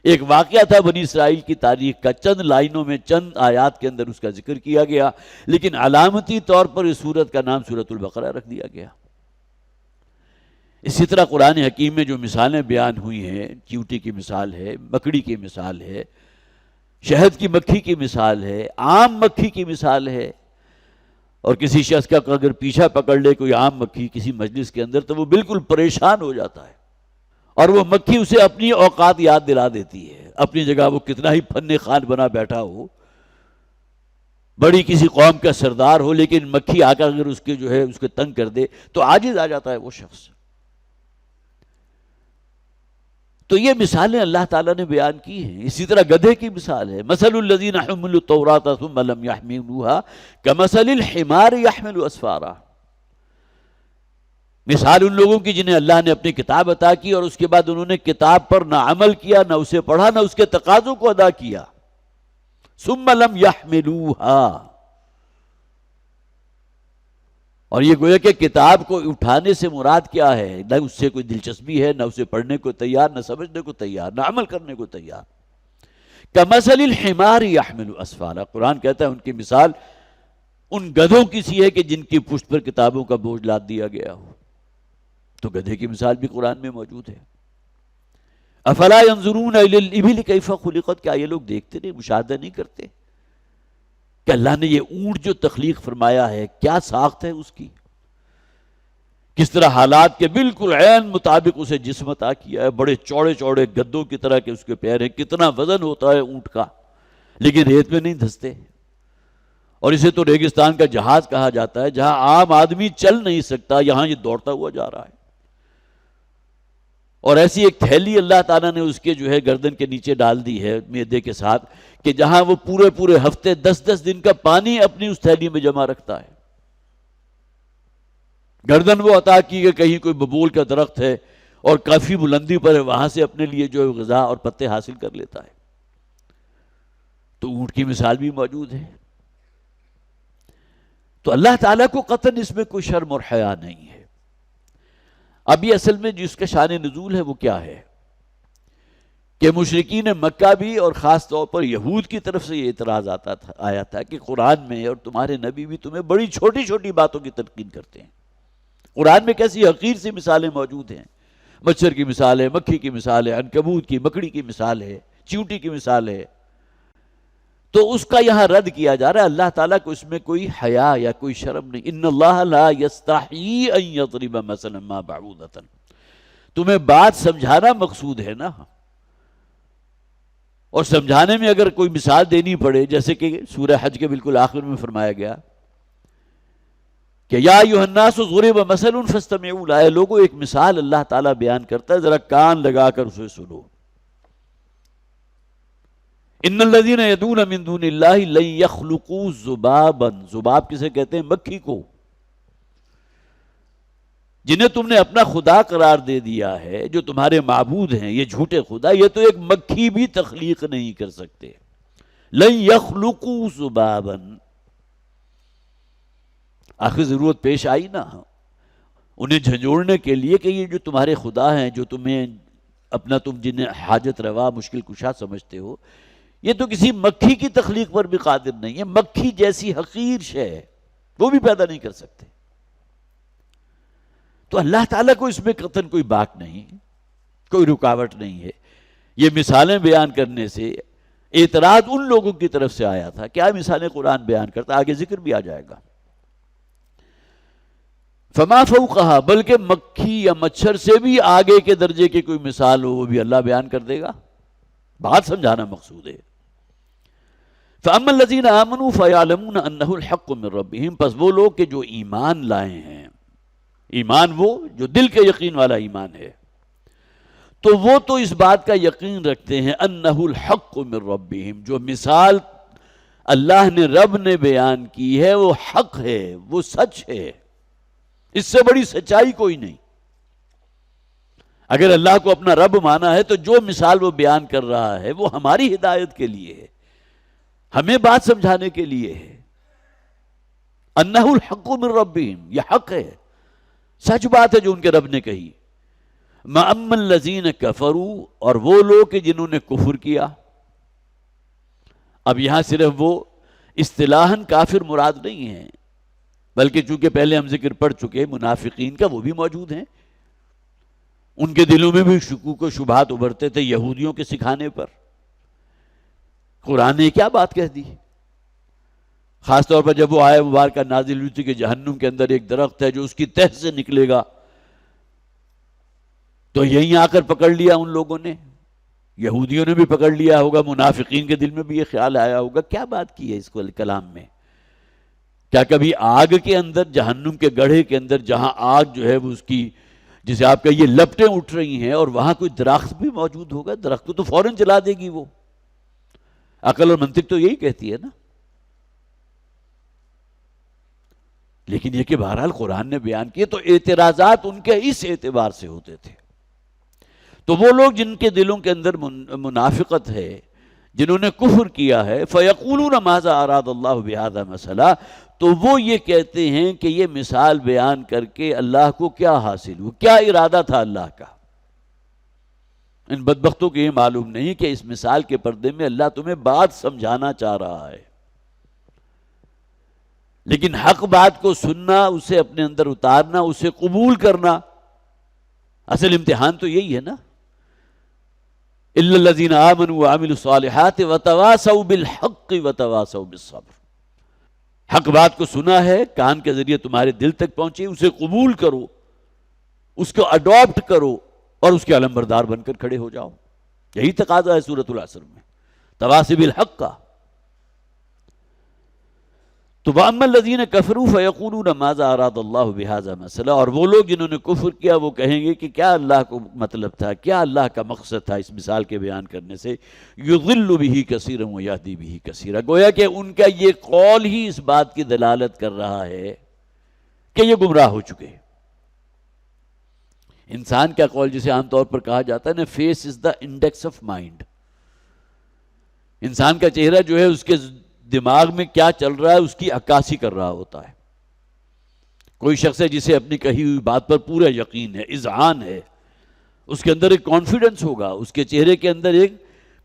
ایک واقعہ تھا بنی اسرائیل کی تاریخ کا، چند لائنوں میں، چند آیات کے اندر اس کا ذکر کیا گیا، لیکن علامتی طور پر اس سورت کا نام سورۃ البقرہ رکھ دیا گیا۔ اسی طرح قرآن حکیم میں جو مثالیں بیان ہوئی ہیں، چیونٹی کی مثال ہے، مکڑی کی مثال ہے، شہد کی مکھی کی مثال ہے، عام مکھی کی مثال ہے، اور کسی شخص کا اگر پیچھا پکڑ لے کوئی عام مکھی کسی مجلس کے اندر تو وہ بالکل پریشان ہو جاتا ہے، اور وہ مکھی اسے اپنی اوقات یاد دلا دیتی ہے۔ اپنی جگہ وہ کتنا ہی فن خان بنا بیٹھا ہو، بڑی کسی قوم کا سردار ہو، لیکن مکھی آ کر اگر اس کے جو ہے اس کو تنگ کر دے تو عاجز آ جاتا ہے وہ شخص۔ تو یہ مثالیں اللہ تعالیٰ نے بیان کی ہیں۔ اسی طرح گدھے کی مثال ہے، مثل الذین حملوا التوراۃ ثم لم یحملوها کمثل الحمار یحمل اسفارا، مثال ان لوگوں کی جنہیں اللہ نے اپنی کتاب عطا کی اور اس کے بعد انہوں نے کتاب پر نہ عمل کیا، نہ اسے پڑھا، نہ اس کے تقاضوں کو ادا کیا۔ ثم لم یحملوها، اور یہ گویا کہ کتاب کو اٹھانے سے مراد کیا ہے؟ نہ اس سے کوئی دلچسپی ہے، نہ اسے پڑھنے کو تیار، نہ سمجھنے کو تیار، نہ عمل کرنے کو تیار۔ کمثل الحمار یحمل اسفارا، قرآن کہتا ہے ان کی مثال ان گدھوں کی سی ہے کہ جن کی پشت پر کتابوں کا بوجھ لاد دیا گیا ہو۔ تو گدھے کی مثال بھی قرآن میں موجود ہے۔ افلا ينظرون الى الابل کیف خلقت، کیا یہ لوگ دیکھتے نہیں، مشاہدہ نہیں کرتے کہ اللہ نے یہ اونٹ جو تخلیق فرمایا ہے کیا ساخت ہے اس کی، کس طرح حالات کے بالکل عین مطابق اسے جسم عطا کیا ہے، بڑے چوڑے چوڑے گدوں کی طرح کے اس کے پیر ہیں، کتنا وزن ہوتا ہے اونٹ کا، لیکن ریت میں نہیں دھستے، اور اسے تو ریگستان کا جہاز کہا جاتا ہے، جہاں عام آدمی چل نہیں سکتا، یہاں یہ دوڑتا ہوا جا رہا ہے۔ اور ایسی ایک تھیلی اللہ تعالیٰ نے اس کے جو ہے گردن کے نیچے ڈال دی ہے معدے کے ساتھ، کہ جہاں وہ پورے ہفتے 10 دن کا پانی اپنی اس تھیلی میں جمع رکھتا ہے۔ گردن وہ عطا کی کہ کہیں کوئی ببول کا درخت ہے اور کافی بلندی پر ہے، وہاں سے اپنے لیے جو ہے غذا اور پتے حاصل کر لیتا ہے۔ تو اونٹ کی مثال بھی موجود ہے۔ تو اللہ تعالیٰ کو قطعاً اس میں کوئی شرم اور حیا نہیں ہے۔ اب یہ اصل میں جس کا شان نزول ہے وہ کیا ہے کہ مشرکین مکہ بھی اور خاص طور پر یہود کی طرف سے یہ اعتراض آیا تھا کہ قرآن میں اور تمہارے نبی بھی تمہیں بڑی چھوٹی چھوٹی باتوں کی تلقین کرتے ہیں۔ قرآن میں کیسی حقیر سی مثالیں موجود ہیں، مچھر کی مثال ہے، مکھی کی مثال ہے، عنکبوت کی، مکڑی کی مثال ہے، چیونٹی کی مثال ہے، تو اس کا یہاں رد کیا جا رہا ہے۔ اللہ تعالیٰ کو اس میں کوئی حیا یا کوئی شرم نہیں۔ ان اللہ لا یستحیی ان یضرب مثلا ما بعوضۃ، تمہیں بات سمجھانا مقصود ہے نا، اور سمجھانے میں اگر کوئی مثال دینی پڑے، جیسے کہ سورہ حج کے بالکل آخر میں فرمایا گیا کہ یا ایھا الناس ضرب مثل فاستمعوا لہ، لوگوں ایک مثال اللہ تعالیٰ بیان کرتا ہے، ذرا کان لگا کر اسے سنو۔ ان الذین یدعون من دون اللہ لن یخلقوا ذبابا، ذباب کسے کہتے ہیں؟ مکھی کو، جنہیں تم نے اپنا خدا قرار دے دیا ہے، جو تمہارے معبود ہیں یہ جھوٹے خدا، یہ تو ایک مکھی بھی تخلیق نہیں کر سکتے۔ لن یخلقوا ذبابا، آخر ضرورت پیش آئی نا انہیں جھنجھوڑنے کے لیے کہ یہ جو تمہارے خدا ہیں، جو تمہیں اپنا تم جنہیں حاجت روا مشکل کشا سمجھتے ہو، یہ تو کسی مکھی کی تخلیق پر بھی قادر نہیں ہے. مکھی جیسی حقیر شے وہ بھی پیدا نہیں کر سکتے. تو اللہ تعالیٰ کو اس میں قطعاً کوئی باک نہیں، کوئی رکاوٹ نہیں ہے. یہ مثالیں بیان کرنے سے اعتراض ان لوگوں کی طرف سے آیا تھا، کیا مثالیں قرآن بیان کرتا، آگے ذکر بھی آ جائے گا. فما فوقہا، بلکہ مکھی یا مچھر سے بھی آگے کے درجے کی کوئی مثال ہو وہ بھی اللہ بیان کر دے گا. بات سمجھانا مقصود ہے. فَأَمَّا الَّذِينَ آمَنُوا فَيَعْلَمُونَ أَنَّهُ الْحَقُّ مِنْ رَبِّهِمْ، پس وہ لوگ کہ جو ایمان لائے ہیں، ایمان وہ جو دل کے یقین والا ایمان ہے، تو وہ تو اس بات کا یقین رکھتے ہیں أَنَّهُ الْحَقُّ مِنْ رَبِّهِمْ، جو مثال اللہ نے رب نے بیان کی ہے وہ حق ہے، وہ سچ ہے، اس سے بڑی سچائی کوئی نہیں. اگر اللہ کو اپنا رب مانا ہے تو جو مثال وہ بیان کر رہا ہے وہ ہماری ہدایت کے لیے ہے، ہمیں بات سمجھانے کے لیے ہے. انہ الحق من ربہم، یہ حق ہے، سچ بات ہے جو ان کے رب نے کہی. مَأَمَّا الَّذِينَ كَفَرُوا، اور وہ لوگ کہ جنہوں نے کفر کیا. اب یہاں صرف وہ اصطلاحاً کافر مراد نہیں ہیں، بلکہ چونکہ پہلے ہم ذکر پڑھ چکے منافقین کا، وہ بھی موجود ہیں. ان کے دلوں میں بھی شکوک و شبہات ابھرتے تھے یہودیوں کے سکھانے پر. قرآن نے کیا بات کہہ دی، خاص طور پر جب وہ آیت مبارکہ نازل ہوئی تھی کہ جہنم کے اندر ایک درخت ہے جو اس کی تہ سے نکلے گا، تو یہیں آ کر پکڑ لیا ان لوگوں نے، یہودیوں نے بھی پکڑ لیا ہوگا، منافقین کے دل میں بھی یہ خیال آیا ہوگا کیا بات کی ہے اس کو کلام میں. کیا کبھی آگ کے اندر، جہنم کے گڑھے کے اندر جہاں آگ جو ہے وہ اس کی جسے آپ کہیے لپٹیں اٹھ رہی ہیں، اور وہاں کوئی درخت بھی موجود ہوگا؟ درخت کو تو فوراً جلا دے گی وہ. عقل اور منطق تو یہی کہتی ہے نا. لیکن یہ کہ بہرحال قرآن نے بیان کیے تو اعتراضات ان کے اس اعتبار سے ہوتے تھے. تو وہ لوگ جن کے دلوں کے اندر منافقت ہے، جنہوں نے کفر کیا ہے، فَيَقُولُونَ مَاذَا أَرَادَ اللَّهُ بِهَذَا مَثَلًا، تو وہ یہ کہتے ہیں کہ یہ مثال بیان کر کے اللہ کو کیا حاصل ہو، کیا ارادہ تھا اللہ کا. ان بدبختوں کو یہ معلوم نہیں کہ اس مثال کے پردے میں اللہ تمہیں بات سمجھانا چاہ رہا ہے. لیکن حق بات کو سننا، اسے اپنے اندر اتارنا، اسے قبول کرنا، اصل امتحان تو یہی ہے نا. إِلَّا الَّذِينَ آمَنُوا وَعَمِلُوا الصَّالِحَاتِ وَتَوَاصَوْا بِالْحَقِّ وَتَوَاصَوْا بِالصَّبْرِ. حق بات کو سنا ہے، کان کے ذریعے تمہارے دل تک پہنچی، اسے قبول کرو، اس کو اڈاپٹ کرو، اور اس کے علمبردار بن کر کھڑے ہو جاؤ. یہی تقاضا ہے سورۃ العصر میں، تواصی بالحق کا. تو وَأَمَّا الَّذِينَ كَفَرُوا فَيَقُولُونَ مَاذَا أَرَادَ اللَّهُ بِهَذَا مَثَلًا، اور وہ لوگ جنہوں نے کفر کیا وہ کہیں گے کہ کیا اللہ کو مطلب تھا، کیا اللہ کا مقصد تھا اس مثال کے بیان کرنے سے. يُضِلُّ بِهِ كَثِيرًا وَيَهْدِي بِهِ كَثِيرًا، گویا کہ ان کا یہ قول ہی اس بات کی دلالت کر رہا ہے کہ یہ گمراہ ہو چکے. انسان کا قول جسے عام طور پر کہا جاتا ہے نا، face is the index of mind. انسان کا چہرہ جو ہے اس کے دماغ میں کیا چل رہا ہے اس کی عکاسی کر رہا ہوتا ہے. کوئی شخص ہے جسے اپنی کہی ہوئی بات پر پورا یقین ہے، اذعان ہے، اس کے اندر ایک کانفیڈنس ہوگا، اس کے چہرے کے اندر ایک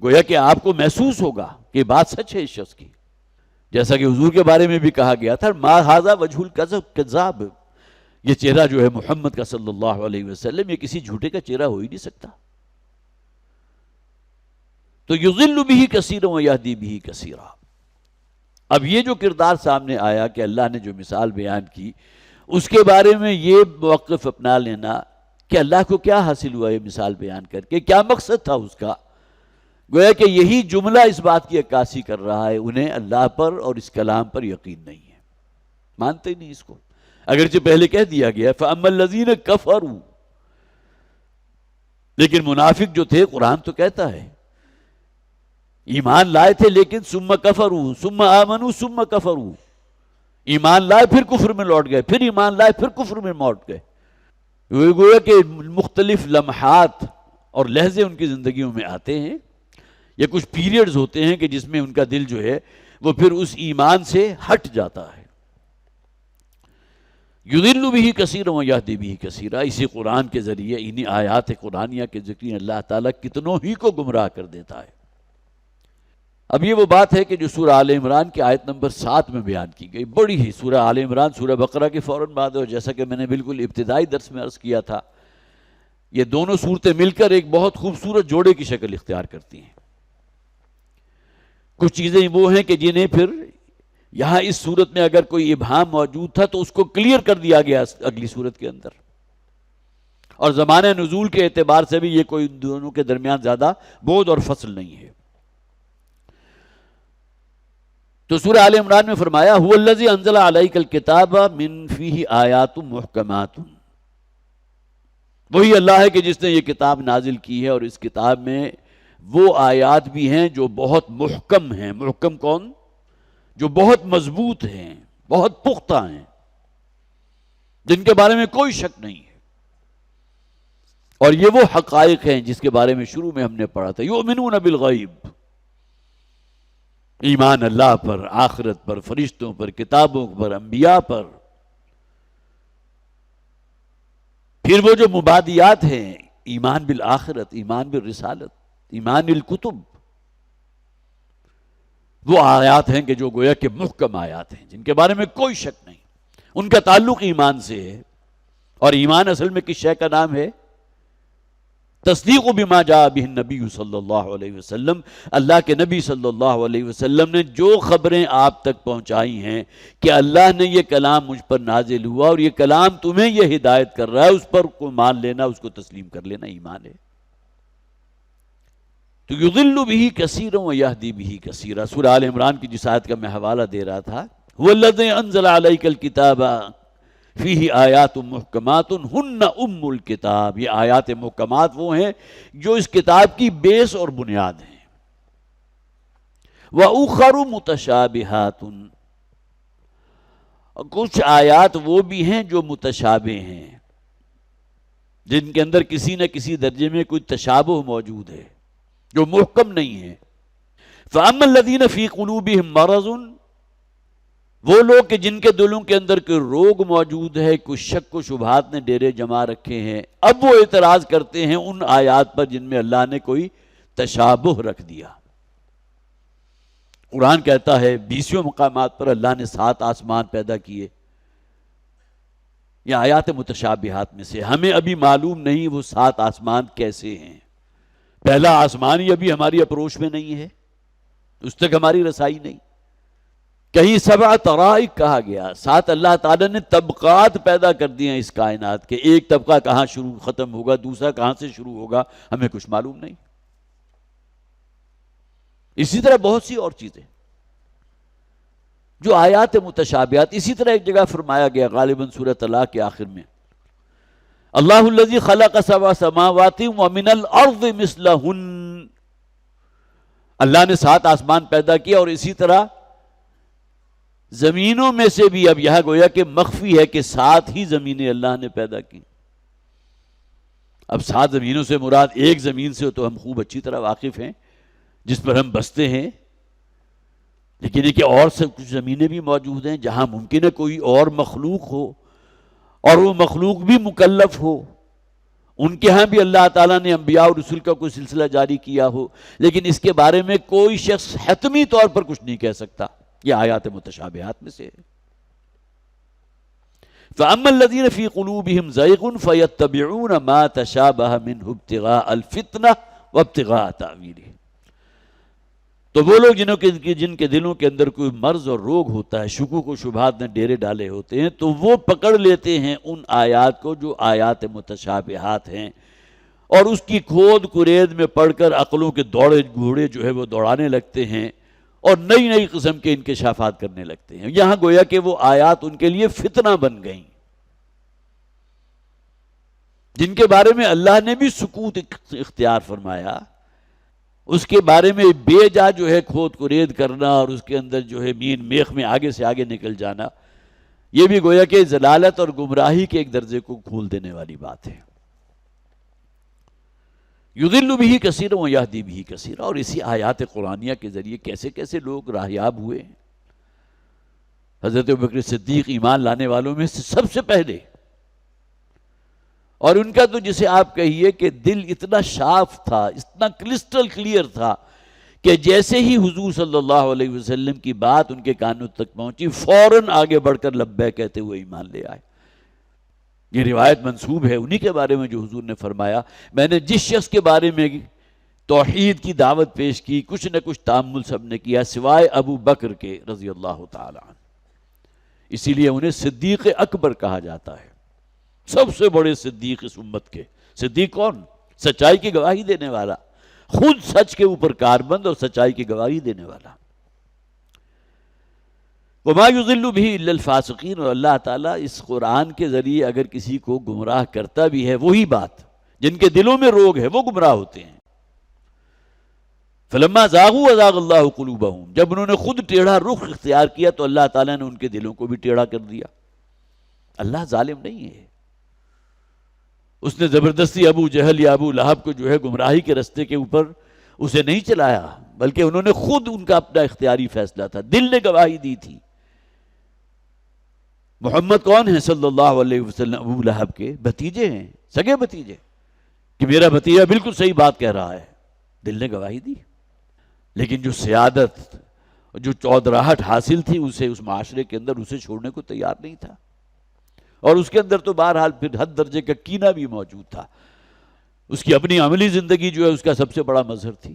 گویا کہ آپ کو محسوس ہوگا کہ بات سچ ہے اس شخص کی. جیسا کہ حضور کے بارے میں بھی کہا گیا تھا، ما ھذا وجہ الکذب کذاب، یہ چہرہ جو ہے محمد کا صلی اللہ علیہ وسلم، یہ کسی جھوٹے کا چہرہ ہو ہی نہیں سکتا. تو یضل بہ کثیرا ویہدی بہ کثیرا. اب یہ جو کردار سامنے آیا کہ اللہ نے جو مثال بیان کی، اس کے بارے میں یہ موقف اپنا لینا کہ اللہ کو کیا حاصل ہوا یہ مثال بیان کر کے، کیا مقصد تھا اس کا. گویا کہ یہی جملہ اس بات کی عکاسی کر رہا ہے، انہیں اللہ پر اور اس کلام پر یقین نہیں ہے، مانتے نہیں اس کو. اگرچہ پہلے کہہ دیا گیا فَأَمَّا الَّذِينَ كَفَرُوا، لیکن منافق جو تھے، قرآن تو کہتا ہے ایمان لائے تھے لیکن ثم کفروا ثم آمنوا ثم کفروا، ایمان لائے پھر کفر میں لوٹ گئے، پھر ایمان لائے پھر کفر میں لوٹ گئے. گویا کہ مختلف لمحات اور لحظے ان کی زندگیوں میں آتے ہیں، یہ کچھ پیریڈز ہوتے ہیں کہ جس میں ان کا دل جو ہے وہ پھر اس ایمان سے ہٹ جاتا ہے. یضل بہ کثیرا ویہدی بہ کثیرا، اسی قرآن کے ذریعے، انہی آیات قرآنیہ کے ذریعے اللہ تعالیٰ کتنوں ہی کو گمراہ کر دیتا ہے۔ اب یہ وہ بات ہے کہ جو سورہ آل عمران کی آیت نمبر 7 میں بیان کی گئی، بڑی ہی سورہ آل عمران سورہ بقرہ کے فوراً بعد، اور جیسا کہ میں نے بالکل ابتدائی درس میں عرض کیا تھا، یہ دونوں صورتیں مل کر ایک بہت خوبصورت جوڑے کی شکل اختیار کرتی ہیں۔ کچھ چیزیں وہ ہیں کہ جنہیں پھر یہاں اس صورت میں اگر کوئی ابہام موجود تھا تو اس کو کلیئر کر دیا گیا اگلی صورت کے اندر، اور زمانہ نزول کے اعتبار سے بھی یہ کوئی ان دونوں کے درمیان زیادہ بعد اور فصل نہیں ہے۔ تو سورہ آل عمران میں فرمایا هو الذی انزل علیک الکتاب من فیہ آیات محکمات، وہی اللہ ہے کہ جس نے یہ کتاب نازل کی ہے، اور اس کتاب میں وہ آیات بھی ہیں جو بہت محکم ہیں۔ محکم کون؟ جو بہت مضبوط ہیں، بہت پختہ ہیں، جن کے بارے میں کوئی شک نہیں ہے، اور یہ وہ حقائق ہیں جس کے بارے میں شروع میں ہم نے پڑھا تھا، یؤمنون بالغیب، ایمان اللہ پر، آخرت پر، فرشتوں پر، کتابوں پر، انبیاء پر۔ پھر وہ جو مبادیات ہیں، ایمان بالآخرت، ایمان بالرسالت، ایمان بالکتب، وہ آیات ہیں کہ جو گویا کہ محکم آیات ہیں، جن کے بارے میں کوئی شک نہیں، ان کا تعلق ایمان سے ہے۔ اور ایمان اصل میں کس شے کا نام ہے؟ تصدیق بما جاء بہ النبی صلی اللہ علیہ وسلم، اللہ کے نبی صلی اللہ علیہ وسلم نے جو خبریں آپ تک پہنچائی ہیں کہ اللہ نے یہ کلام مجھ پر نازل ہوا اور یہ کلام تمہیں یہ ہدایت کر رہا ہے، اس پر کو مان لینا، اس کو تسلیم کر لینا ایمان ہے۔ تو یضل بہ کثیرا ویہدی بہ کثیرا، سورہ آل عمران کی جس آیت کا میں حوالہ دے رہا تھا، هو الذی انزل علیک الکتاب فیہ آیات محکمات ہن ام الکتاب، یہ آیات محکمات وہ ہیں جو اس کتاب کی بیس اور بنیاد ہیں۔ وَأُخَرُ مُتَشَابِهَاتٌ، کچھ آیات وہ بھی ہیں جو متشابہ ہیں، جن کے اندر کسی نہ کسی درجے میں کوئی تشابہ موجود ہے، جو محکم نہیں ہے۔ فَأَمَّا الَّذِينَ فِي قُلُوبِهِم مَرَضٌ، وہ لوگ کہ جن کے دلوں کے اندر کوئی روگ موجود ہے، کچھ شک و شبہات نے ڈیرے جما رکھے ہیں، اب وہ اعتراض کرتے ہیں ان آیات پر جن میں اللہ نے کوئی تشابہ رکھ دیا۔ قرآن کہتا ہے 20 مقامات پر اللہ نے 7 آسمان پیدا کیے، یہ آیات متشابہات میں سے، ہمیں ابھی معلوم نہیں وہ 7 آسمان کیسے ہیں۔ پہلا آسمان ہی ابھی ہماری اپروچ میں نہیں ہے، اس تک ہماری رسائی نہیں۔ کہیں 7 طرائق کہا گیا، 7 اللہ تعالیٰ نے طبقات پیدا کر دی ہیں اس کائنات کے، ایک طبقہ کہاں شروع ختم ہوگا، دوسرا کہاں سے شروع ہوگا، ہمیں کچھ معلوم نہیں۔ اسی طرح بہت سی اور چیزیں جو آیات متشابہات، اسی طرح ایک جگہ فرمایا گیا غالباً سورہ طلاق کے آخر میں، اللہ الذی خلق 7 سماوات ومن الارض مثلہن، اللہ نے 7 آسمان پیدا کیا اور اسی طرح زمینوں میں سے بھی، اب یہاں گویا کہ مخفی ہے کہ 7 ہی زمینیں اللہ نے پیدا کی۔ اب 7 زمینوں سے مراد ایک زمین سے تو ہم خوب اچھی طرح واقف ہیں جس پر ہم بستے ہیں، لیکن یہ کہ اور سے کچھ زمینیں بھی موجود ہیں جہاں ممکن ہے کوئی اور مخلوق ہو، اور وہ مخلوق بھی مکلف ہو، ان کے ہاں بھی اللہ تعالیٰ نے انبیاء اور رسول کا کوئی سلسلہ جاری کیا ہو، لیکن اس کے بارے میں کوئی شخص حتمی طور پر کچھ نہیں کہہ سکتا۔ یہ آیات متشابہات میں سے ہے۔ فَأَمَّا الَّذِينَ فِي قُلُوبِهِمْ زَيْغٌ فَيَتَّبِعُونَ مَا تَشَابَهَ مِنْهُ ابْتِغَاءَ الْفِتْنَةِ وَابْتِغَاءَ تَأْوِيلِهِ، تو وہ لوگ جن کے دلوں کے اندر کوئی مرض اور روگ ہوتا ہے، شکوک و شبہات نے ڈیرے ڈالے ہوتے ہیں، تو وہ پکڑ لیتے ہیں ان آیات کو جو آیات متشابہات ہیں، اور اس کی کھود کرید میں پڑھ کر عقلوں کے دوڑے گھوڑے جو ہے وہ دوڑانے لگتے ہیں، اور نئی نئی قسم کے انکشافات کرنے لگتے ہیں۔ یہاں گویا کہ وہ آیات ان کے لیے فتنہ بن گئیں، جن کے بارے میں اللہ نے بھی سکوت اختیار فرمایا، اس کے بارے میں بے جا جو ہے کھود کرید کرنا اور اس کے اندر جو ہے مین میخ میں آگے سے آگے نکل جانا، یہ بھی گویا کہ ضلالت اور گمراہی کے ایک درجے کو کھول دینے والی بات ہے۔ یضل بہ کثیرا ویہدی بہ کثیرا، اور اسی آیات قرآنیہ کے ذریعے کیسے کیسے لوگ راہیاب ہوئے ہیں۔ حضرت ابوبکر صدیق ایمان لانے والوں میں سے سب سے پہلے، اور ان کا تو جسے آپ کہیے کہ دل اتنا صاف تھا، اتنا کرسٹل کلیئر تھا کہ جیسے ہی حضور صلی اللہ علیہ وسلم کی بات ان کے کانوں تک پہنچی فوراً آگے بڑھ کر لبیک کہتے ہوئے ایمان لے آئے۔ یہ روایت منسوب ہے انہی کے بارے میں جو حضور نے فرمایا، میں نے جس شخص کے بارے میں توحید کی دعوت پیش کی کچھ نہ کچھ تامل سب نے کیا سوائے ابو بکر کے رضی اللہ تعالی عنہ، اسی لیے انہیں صدیق اکبر کہا جاتا ہے، سب سے بڑے صدیق اس امت کے۔ صدیق کون؟ سچائی کی گواہی دینے والا، خود سچ کے اوپر کاربند اور سچائی کی گواہی دینے والا۔ وَمَا يُضِلُّ بِهِ إِلَّا الْفَاسِقِينَ، اور اللہ تعالیٰ اس قرآن کے ذریعے اگر کسی کو گمراہ کرتا بھی ہے وہی بات جن کے دلوں میں روگ ہے وہ گمراہ ہوتے ہیں۔ فَلَمَّا زَاغُوا أَزَاغَ اللَّهُ قُلُوبَهُمْ، جب انہوں نے خود ٹیڑھا رخ اختیار کیا تو اللہ تعالیٰ نے ان کے دلوں کو بھی ٹیڑھا کر دیا۔ اللہ ظالم نہیں ہے، اس نے زبردستی ابو جہل یا ابو لہب کو جو ہے گمراہی کے رستے کے اوپر اسے نہیں چلایا، بلکہ انہوں نے خود ان کا اپنا اختیاری فیصلہ تھا، دل نے گواہی دی تھی۔ محمد کون ہیں صلی اللہ علیہ وسلم؟ ابو لہب کے بھتیجے ہیں، سگے بھتیجے، کہ میرا بھتیجا بالکل صحیح بات کہہ رہا ہے، دل نے گواہی دی۔ لیکن جو سیادت، جو چودراہٹ حاصل تھی اسے اس معاشرے کے اندر اسے چھوڑنے کو تیار نہیں تھا، اور اس کے اندر تو بہرحال پھر حد درجے کا کینہ بھی موجود تھا، اس کی اپنی عملی زندگی جو ہے اس کا سب سے بڑا مظہر تھی۔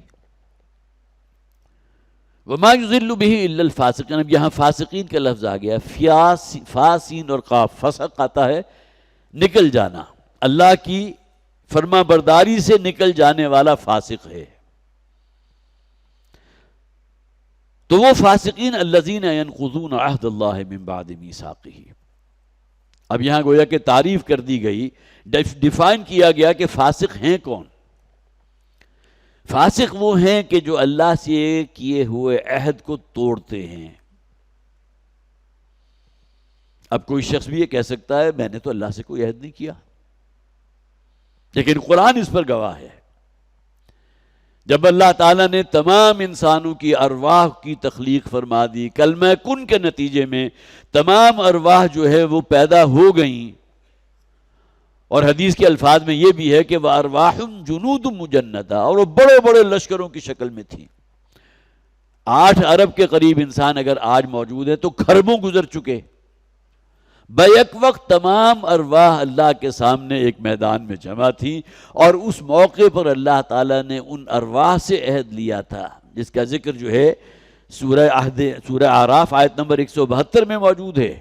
وَمَا يُضِلُّ بِهِ إِلَّا الْفَاسِقِينَ، اب یہاں فاسقین کا لفظ آ گیا، فاسین اور قاف، فسق آتا ہے نکل جانا، اللہ کی فرما برداری سے نکل جانے والا فاسق ہے۔ تو وہ فاسقین الذین ینقضون عہد اللہ من بعد میثاقہ، اب یہاں گویا کہ تعریف کر دی گئی، ڈیفائن کیا گیا کہ فاسق ہیں کون۔ فاسق وہ ہیں کہ جو اللہ سے کیے ہوئے عہد کو توڑتے ہیں۔ اب کوئی شخص بھی یہ کہہ سکتا ہے میں نے تو اللہ سے کوئی عہد نہیں کیا، لیکن قرآن اس پر گواہ ہے۔ جب اللہ تعالیٰ نے تمام انسانوں کی ارواح کی تخلیق فرما دی، کلمہ کن کے نتیجے میں تمام ارواح جو ہے وہ پیدا ہو گئیں، اور حدیث کے الفاظ میں یہ بھی ہے کہ وَأَرْوَاحٌ جُنُودٌ مُجَنَّدَةٌ، اور وہ بڑے بڑے لشکروں کی شکل میں تھی۔ 8 ارب کے قریب انسان اگر آج موجود ہے تو کھربوں گزر چکے، بیک وقت تمام ارواح اللہ کے سامنے ایک میدان میں جمع تھی، اور اس موقع پر اللہ تعالیٰ نے ان ارواح سے عہد لیا تھا، جس کا ذکر جو ہے سورہ اعراف آیت نمبر 172 میں موجود ہے۔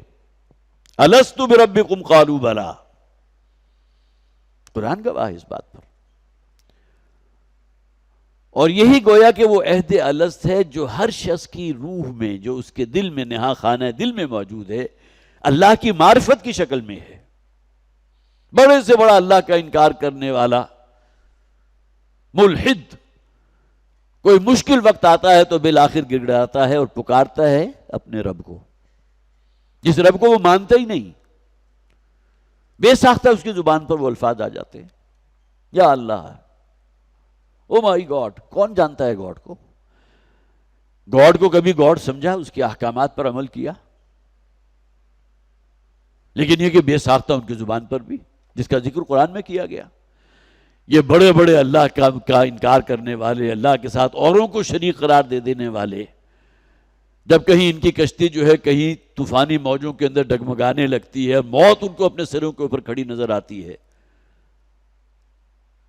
أَلَسْتُ بِرَبِّكُمْ قَالُوا بَلَىٰ، قرآن گواہ ہے اس بات پر۔ اور یہی گویا کہ وہ عہد الست ہے جو ہر شخص کی روح میں، جو اس کے دل میں، نہا خانہ دل میں موجود ہے، اللہ کی معرفت کی شکل میں ہے۔ بڑے سے بڑا اللہ کا انکار کرنے والا ملحد کوئی مشکل وقت آتا ہے تو بالآخر گڑگڑاتا ہے اور پکارتا ہے اپنے رب کو، جس رب کو وہ مانتا ہی نہیں، بے ساختہ اس کی زبان پر وہ الفاظ آ جاتے ہیں، یا اللہ، او مائی گاڈ۔ کون جانتا ہے گاڈ کو؟ گاڈ کو کبھی گاڈ سمجھا، اس کے احکامات پر عمل کیا؟ لیکن یہ کہ بے ساختہ ان کی زبان پر بھی، جس کا ذکر قرآن میں کیا گیا، یہ بڑے بڑے اللہ کا انکار کرنے والے، اللہ کے ساتھ اوروں کو شریک قرار دے دینے والے، جب کہیں ان کی کشتی جو ہے کہیں طوفانی موجوں کے اندر ڈگمگانے لگتی ہے، موت ان کو اپنے سروں کے اوپر کھڑی نظر آتی ہے،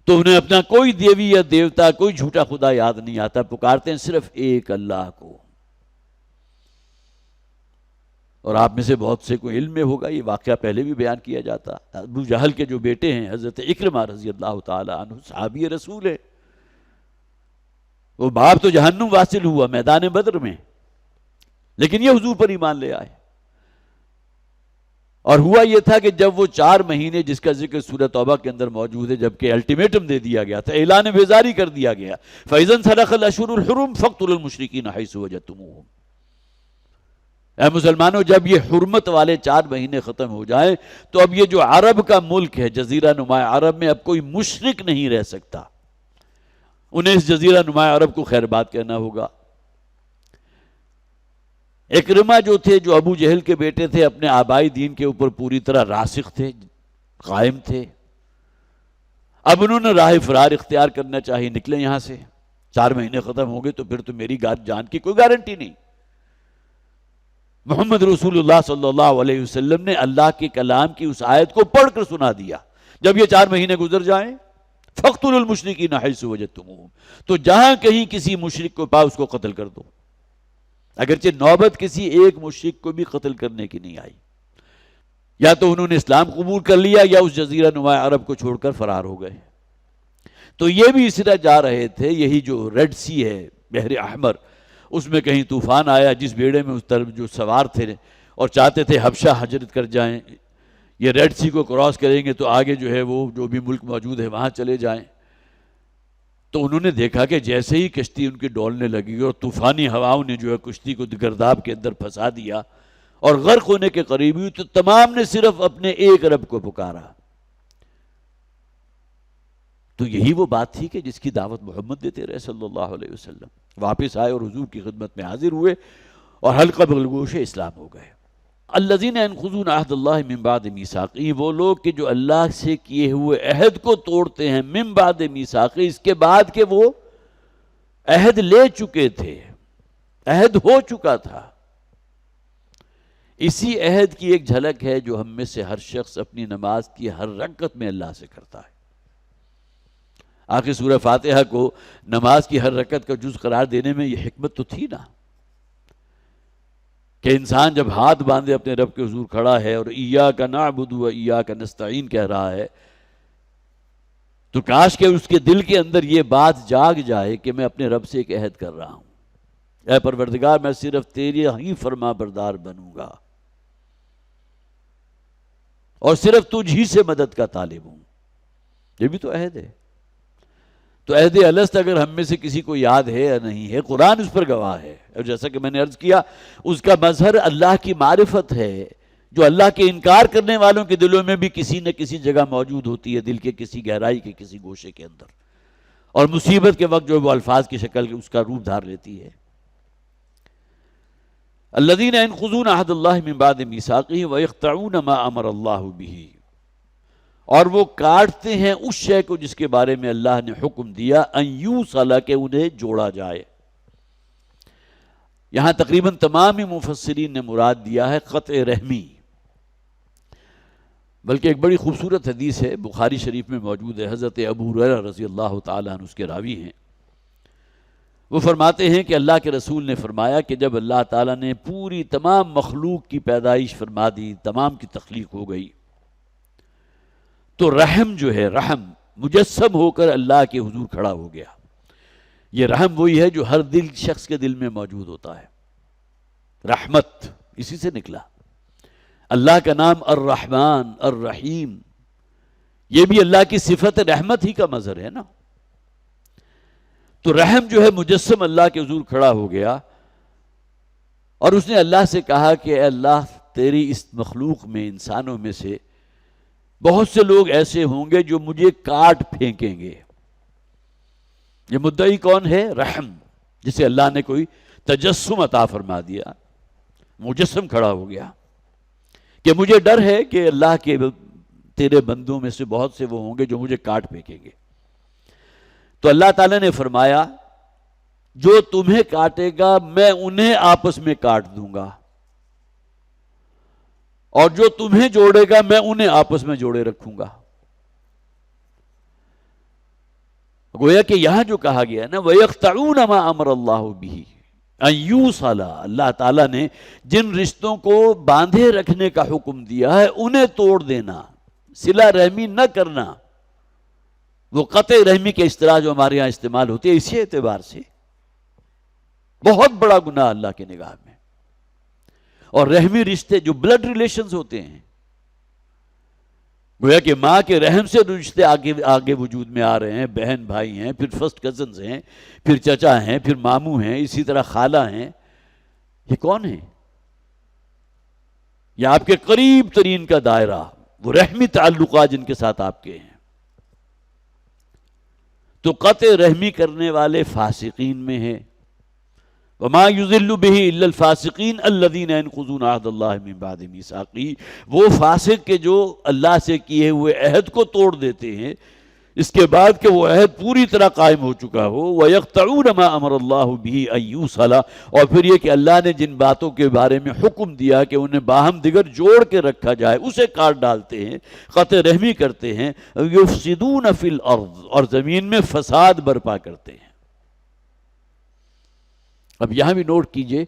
تو انہیں اپنا کوئی دیوی یا دیوتا، کوئی جھوٹا خدا یاد نہیں آتا، پکارتے ہیں صرف ایک اللہ کو۔ اور آپ میں سے بہت سے کو علم میں ہوگا، یہ واقعہ پہلے بھی بیان کیا جاتا، ابو جہل کے جو بیٹے ہیں حضرت اکرمہ رضی اللہ تعالی عنہ، صحابی رسول ہے، وہ باپ تو جہنم واصل ہوا میدان بدر میں، لیکن یہ حضور پر ایمان لے آئے۔ اور ہوا یہ تھا کہ جب وہ 4 مہینے، جس کا ذکر سورہ توبہ کے اندر موجود ہے، جبکہ الٹیمیٹم دے دیا گیا تھا، اعلان بیزاری کر دیا گیا، فَإِذَا انْسَلَخَ الْأَشْهُرُ الْحُرُمُ فَاقْتُلُوا الْمُشْرِكِينَ حَيْثُ وَجَدتُّمُوهُمْ، اے مسلمانوں جب یہ حرمت والے 4 مہینے ختم ہو جائیں تو اب یہ جو عرب کا ملک ہے، جزیرہ نما عرب میں اب کوئی مشرک نہیں رہ سکتا، انہیں اس جزیرہ نما عرب کو خیر بات کہنا ہوگا۔ اکرمہ جو تھے، جو ابو جہل کے بیٹے تھے، اپنے آبائی دین کے اوپر پوری طرح راسخ تھے، قائم تھے. اب انہوں نے راہ فرار اختیار کرنا چاہی، نکلے یہاں سے. 4 مہینے ختم ہو گئے تو پھر تو میری جان کی کوئی گارنٹی نہیں. محمد رسول اللہ صلی اللہ علیہ وسلم نے اللہ کے کلام کی اس آیت کو پڑھ کر سنا دیا. جب یہ 4 مہینے گزر جائیں، فَاقْتُلُوا الْمُشْرِكِينَ حَيْثُ وَجَدتُّمُوهُمْ، تو جہاں کہیں کسی مشرک کو پاؤ اس کو قتل کر دو. اگرچہ نوبت کسی ایک مشرک کو بھی قتل کرنے کی نہیں آئی. یا تو انہوں نے اسلام قبول کر لیا یا اس جزیرہ نما عرب کو چھوڑ کر فرار ہو گئے. تو یہ بھی اس طرح جا رہے تھے. یہی جو ریڈ سی ہے، بحر احمر، اس میں کہیں طوفان آیا، جس بیڑے میں اس طرف جو سوار تھے اور چاہتے تھے حبشہ ہجرت کر جائیں، یہ ریڈ سی کو کراس کریں گے تو آگے جو ہے وہ جو بھی ملک موجود ہے وہاں چلے جائیں. تو انہوں نے دیکھا کہ جیسے ہی کشتی ان کی ڈولنے لگی اور طوفانی ہواؤں نے جو ہے کشتی کو گرداب کے اندر پھنسا دیا اور غرق ہونے کے قریب ہوئی، تو تمام نے صرف اپنے ایک رب کو پکارا. تو یہی وہ بات تھی کہ جس کی دعوت محمد دیتے رہے صلی اللہ علیہ وسلم. واپس آئے اور حضور کی خدمت میں حاضر ہوئے اور حلقہ بگوش اسلام ہو گئے. الذین ينقضون عہد اللہ من بعد میثاقہ، وہ لوگ کہ جو اللہ سے کیے ہوئے عہد کو توڑتے ہیں، من بعد میثاقہ، اس کے بعد کہ وہ عہد لے چکے تھے، عہد ہو چکا تھا. اسی عہد کی ایک جھلک ہے جو ہم میں سے ہر شخص اپنی نماز کی ہر رکعت میں اللہ سے کرتا ہے. آخر سورہ فاتحہ کو نماز کی ہر رکعت کا جز قرار دینے میں یہ حکمت تو تھی نا، کہ انسان جب ہاتھ باندھے اپنے رب کے حضور کھڑا ہے اور ایاک نعبد و ایاک نستعین کہہ رہا ہے، تو کاش کہ اس کے دل کے اندر یہ بات جاگ جائے کہ میں اپنے رب سے ایک عہد کر رہا ہوں. اے پروردگار، میں صرف تیری ہی فرما بردار بنوں گا اور صرف تجھ ہی سے مدد کا طالب ہوں. یہ بھی تو عہد ہے. تو عہد الست اگر ہم میں سے کسی کو یاد ہے یا نہیں ہے، قرآن اس پر گواہ ہے. اور جیسا کہ میں نے عرض کیا، اس کا مظہر اللہ کی معرفت ہے، جو اللہ کے انکار کرنے والوں کے دلوں میں بھی کسی نہ کسی جگہ موجود ہوتی ہے، دل کے کسی گہرائی کے کسی گوشے کے اندر، اور مصیبت کے وقت جو وہ الفاظ کی شکل اس کا روپ دھار لیتی ہے. الذین ينقضون عہد اللہ من بعد میثاقہ ویقطعون ما امر اللہ بہ، اور وہ کاٹتے ہیں اس شے کو جس کے بارے میں اللہ نے حکم دیا، ان یوصل، کہ انہیں جوڑا جائے. یہاں تقریباً تمام مفسرین نے مراد دیا ہے قطع رحمی. بلکہ ایک بڑی خوبصورت حدیث ہے، بخاری شریف میں موجود ہے، حضرت ابو ہریرہ رضی اللہ تعالیٰ عنہ اس کے راوی ہیں. وہ فرماتے ہیں کہ اللہ کے رسول نے فرمایا کہ جب اللہ تعالیٰ نے پوری تمام مخلوق کی پیدائش فرما دی، تمام کی تخلیق ہو گئی، تو رحم جو ہے، رحم مجسم ہو کر اللہ کے حضور کھڑا ہو گیا. یہ رحم وہی ہے جو ہر شخص کے دل میں موجود ہوتا ہے. رحمت اسی سے نکلا. اللہ کا نام الرحمن الرحیم، یہ بھی اللہ کی صفت رحمت ہی کا مظہر ہے نا. تو رحم جو ہے مجسم اللہ کے حضور کھڑا ہو گیا اور اس نے اللہ سے کہا کہ اے اللہ، تیری اس مخلوق میں، انسانوں میں سے بہت سے لوگ ایسے ہوں گے جو مجھے کاٹ پھینکیں گے. یہ مدعی کون ہے؟ رحم، جسے اللہ نے کوئی تجسم عطا فرما دیا، مجسم کھڑا ہو گیا کہ مجھے ڈر ہے کہ اللہ کے تیرے بندوں میں سے بہت سے وہ ہوں گے جو مجھے کاٹ پھینکیں گے. تو اللہ تعالیٰ نے فرمایا، جو تمہیں کاٹے گا میں انہیں آپس میں کاٹ دوں گا، اور جو تمہیں جوڑے گا میں انہیں آپس میں جوڑے رکھوں گا. گویا کہ یہاں جو کہا گیا نا وَيَقْطَعُونَ مَا أَمَرَ اللَّهُ بِهِ أَن يُوصَلَ، اللہ تعالیٰ نے جن رشتوں کو باندھے رکھنے کا حکم دیا ہے انہیں توڑ دینا، صلہ رحمی نہ کرنا. وہ قطع رحمی کے اصطلاح جو ہمارے ہاں استعمال ہوتی ہے، اسی اعتبار سے بہت بڑا گناہ اللہ کی نگاہ میں. اور رحمی رشتے جو بلڈ ریلیشنز ہوتے ہیں، گویا کہ ماں کے رحم سے رشتے آگے وجود میں آ رہے ہیں، بہن بھائی ہیں، پھر فرسٹ کزنز ہیں، پھر چچا ہیں، پھر ماموں ہیں، اسی طرح خالہ ہیں. یہ کون ہیں؟ یہ آپ کے قریب ترین کا دائرہ، وہ رحمی تعلقات جن کے ساتھ آپ کے ہیں. تو قطع رحمی کرنے والے فاسقین میں ہیں، وما يضل به الا الفاسقین الذین ينقضون عہد اللہ من بعد میثاقہ، وہ فاسق کے جو اللہ سے کیے ہوئے عہد کو توڑ دیتے ہیں اس کے بعد کہ وہ عہد پوری طرح قائم ہو چکا ہو، وَيَقْطَعُونَ مَا أَمَرَ اللَّهُ بِهِ أَن يُوصَلَ، اور پھر یہ کہ اللہ نے جن باتوں کے بارے میں حکم دیا کہ انہیں باہم دیگر جوڑ کے رکھا جائے اسے کاٹ ڈالتے ہیں، قطع رحمی کرتے ہیں، يُفْسِدُونَ فِي الْأَرْضِ، اور زمین میں فساد برپا کرتے ہیں۔ اب یہاں بھی نوٹ کیجئے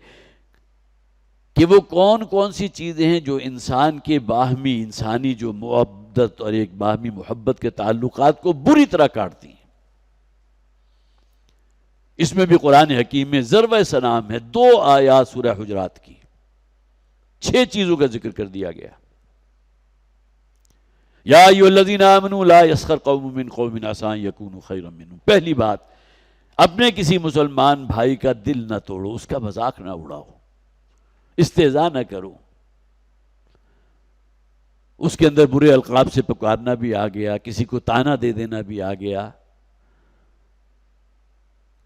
کہ وہ کون کون سی چیزیں ہیں جو انسان کے باہمی انسانی جو محبت اور ایک باہمی محبت کے تعلقات کو بری طرح کاٹتی ہیں۔ اس میں بھی قرآن حکیم میں ضرب سنام ہے، 2 آیات سورہ حجرات کی، 6 چیزوں کا ذکر کر دیا گیا۔ یا ایھا الذین آمنوا لا یسخر قوم من قوم عسى ان یکونوا خیرا منهم، پہلی بات، اپنے کسی مسلمان بھائی کا دل نہ توڑو، اس کا مذاق نہ اڑاؤ، استہزاء نہ کرو، اس کے اندر برے القاب سے پکارنا بھی آ گیا، کسی کو طعنہ دے دینا بھی آ گیا،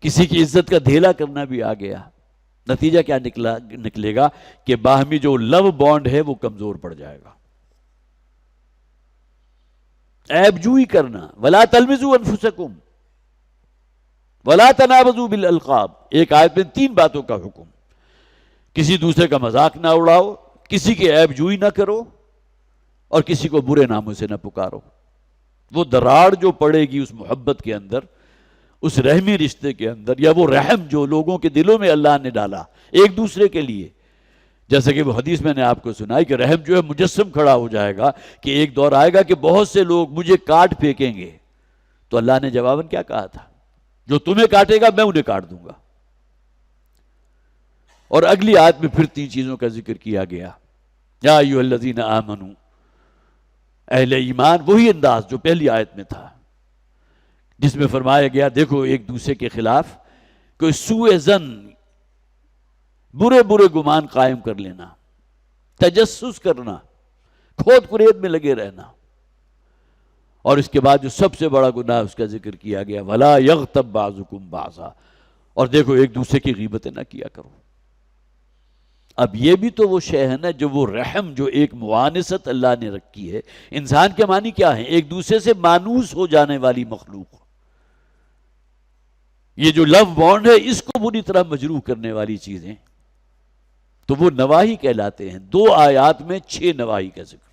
کسی کی عزت کا دھیلا کرنا بھی آ گیا۔ نتیجہ کیا نکلے گا کہ باہمی جو لو بانڈ ہے وہ کمزور پڑ جائے گا۔ عیب جوئی کرنا، ولا تلمزوا انفسکم ولا تنابزوا بالالقاب، ایک آیت میں 3 باتوں کا حکم، کسی دوسرے کا مذاق نہ اڑاؤ، کسی کی عیب جوئی نہ کرو، اور کسی کو برے ناموں سے نہ پکارو۔ وہ دراڑ جو پڑے گی اس محبت کے اندر، اس رحمی رشتے کے اندر، یا وہ رحم جو لوگوں کے دلوں میں اللہ نے ڈالا ایک دوسرے کے لیے، جیسے کہ وہ حدیث میں نے آپ کو سنائی کہ رحم جو ہے مجسم کھڑا ہو جائے گا کہ ایک دور آئے گا کہ بہت سے لوگ مجھے کاٹ پھینکیں گے، تو اللہ نے جواباً کیا کہا تھا؟ جو تمہیں کاٹے گا میں انہیں کاٹ دوں گا۔ اور اگلی آیت میں پھر 3 چیزوں کا ذکر کیا گیا، یا ایھا الذین آمنوا، اہل ایمان، وہی انداز جو پہلی آیت میں تھا جس میں فرمایا گیا دیکھو ایک دوسرے کے خلاف کوئی سوء ظن، برے برے گمان قائم کر لینا، تجسس کرنا، کھود کرید میں لگے رہنا، اور اس کے بعد جو سب سے بڑا گناہ اس کا ذکر کیا گیا، وَلَا يَغْتَبْ بَعْضُكُمْ بَعْضًا، اور دیکھو ایک دوسرے کی غیبتیں نہ کیا کرو۔ اب یہ بھی تو وہ شے ہے نا، جو وہ رحم جو ایک موانست اللہ نے رکھی ہے۔ انسان کے معنی کیا ہے؟ ایک دوسرے سے مانوس ہو جانے والی مخلوق۔ یہ جو لو بانڈ ہے اس کو بری طرح مجروح کرنے والی چیزیں تو وہ نواہی کہلاتے ہیں۔ 2 آیات میں 6 نواہی کا ذکر۔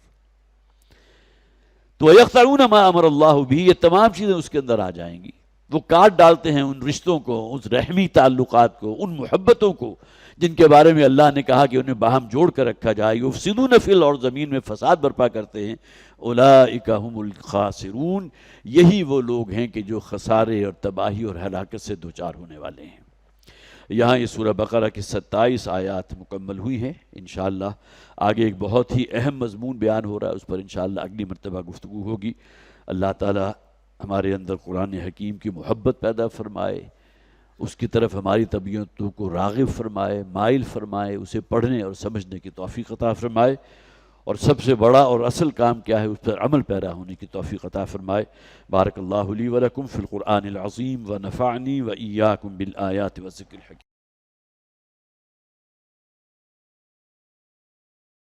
تو وَيَقْطَعُونَ مَا أَمَرَ اللَّهُ بِهِ، یہ تمام چیزیں اس کے اندر آ جائیں گی۔ وہ کاٹ ڈالتے ہیں ان رشتوں کو، اس رحمی تعلقات کو، ان محبتوں کو جن کے بارے میں اللہ نے کہا کہ انہیں باہم جوڑ کر رکھا جائے۔ یفسدون فی الارض، اور زمین میں فساد برپا کرتے ہیں۔ اولئک هم الخاسرون، یہی وہ لوگ ہیں کہ جو خسارے اور تباہی اور ہلاکت سے دوچار ہونے والے ہیں۔ یہاں یہ سورہ بقرہ کی 27 آیات مکمل ہوئی ہیں۔ انشاءاللہ آگے ایک بہت ہی اہم مضمون بیان ہو رہا ہے، اس پر انشاءاللہ اگلی مرتبہ گفتگو ہوگی۔ اللہ تعالی ہمارے اندر قرآن حکیم کی محبت پیدا فرمائے، اس کی طرف ہماری طبیعتوں کو راغب فرمائے، مائل فرمائے، اسے پڑھنے اور سمجھنے کی توفیق عطا فرمائے، اور سب سے بڑا اور اصل کام کیا ہے اس پر عمل پیرا ہونے کی توفیق عطا فرمائے۔ بارک اللہ لی ولکم فی القرآن العظیم ونفعنی وإیاکم بالآیات والذکر الحکیم۔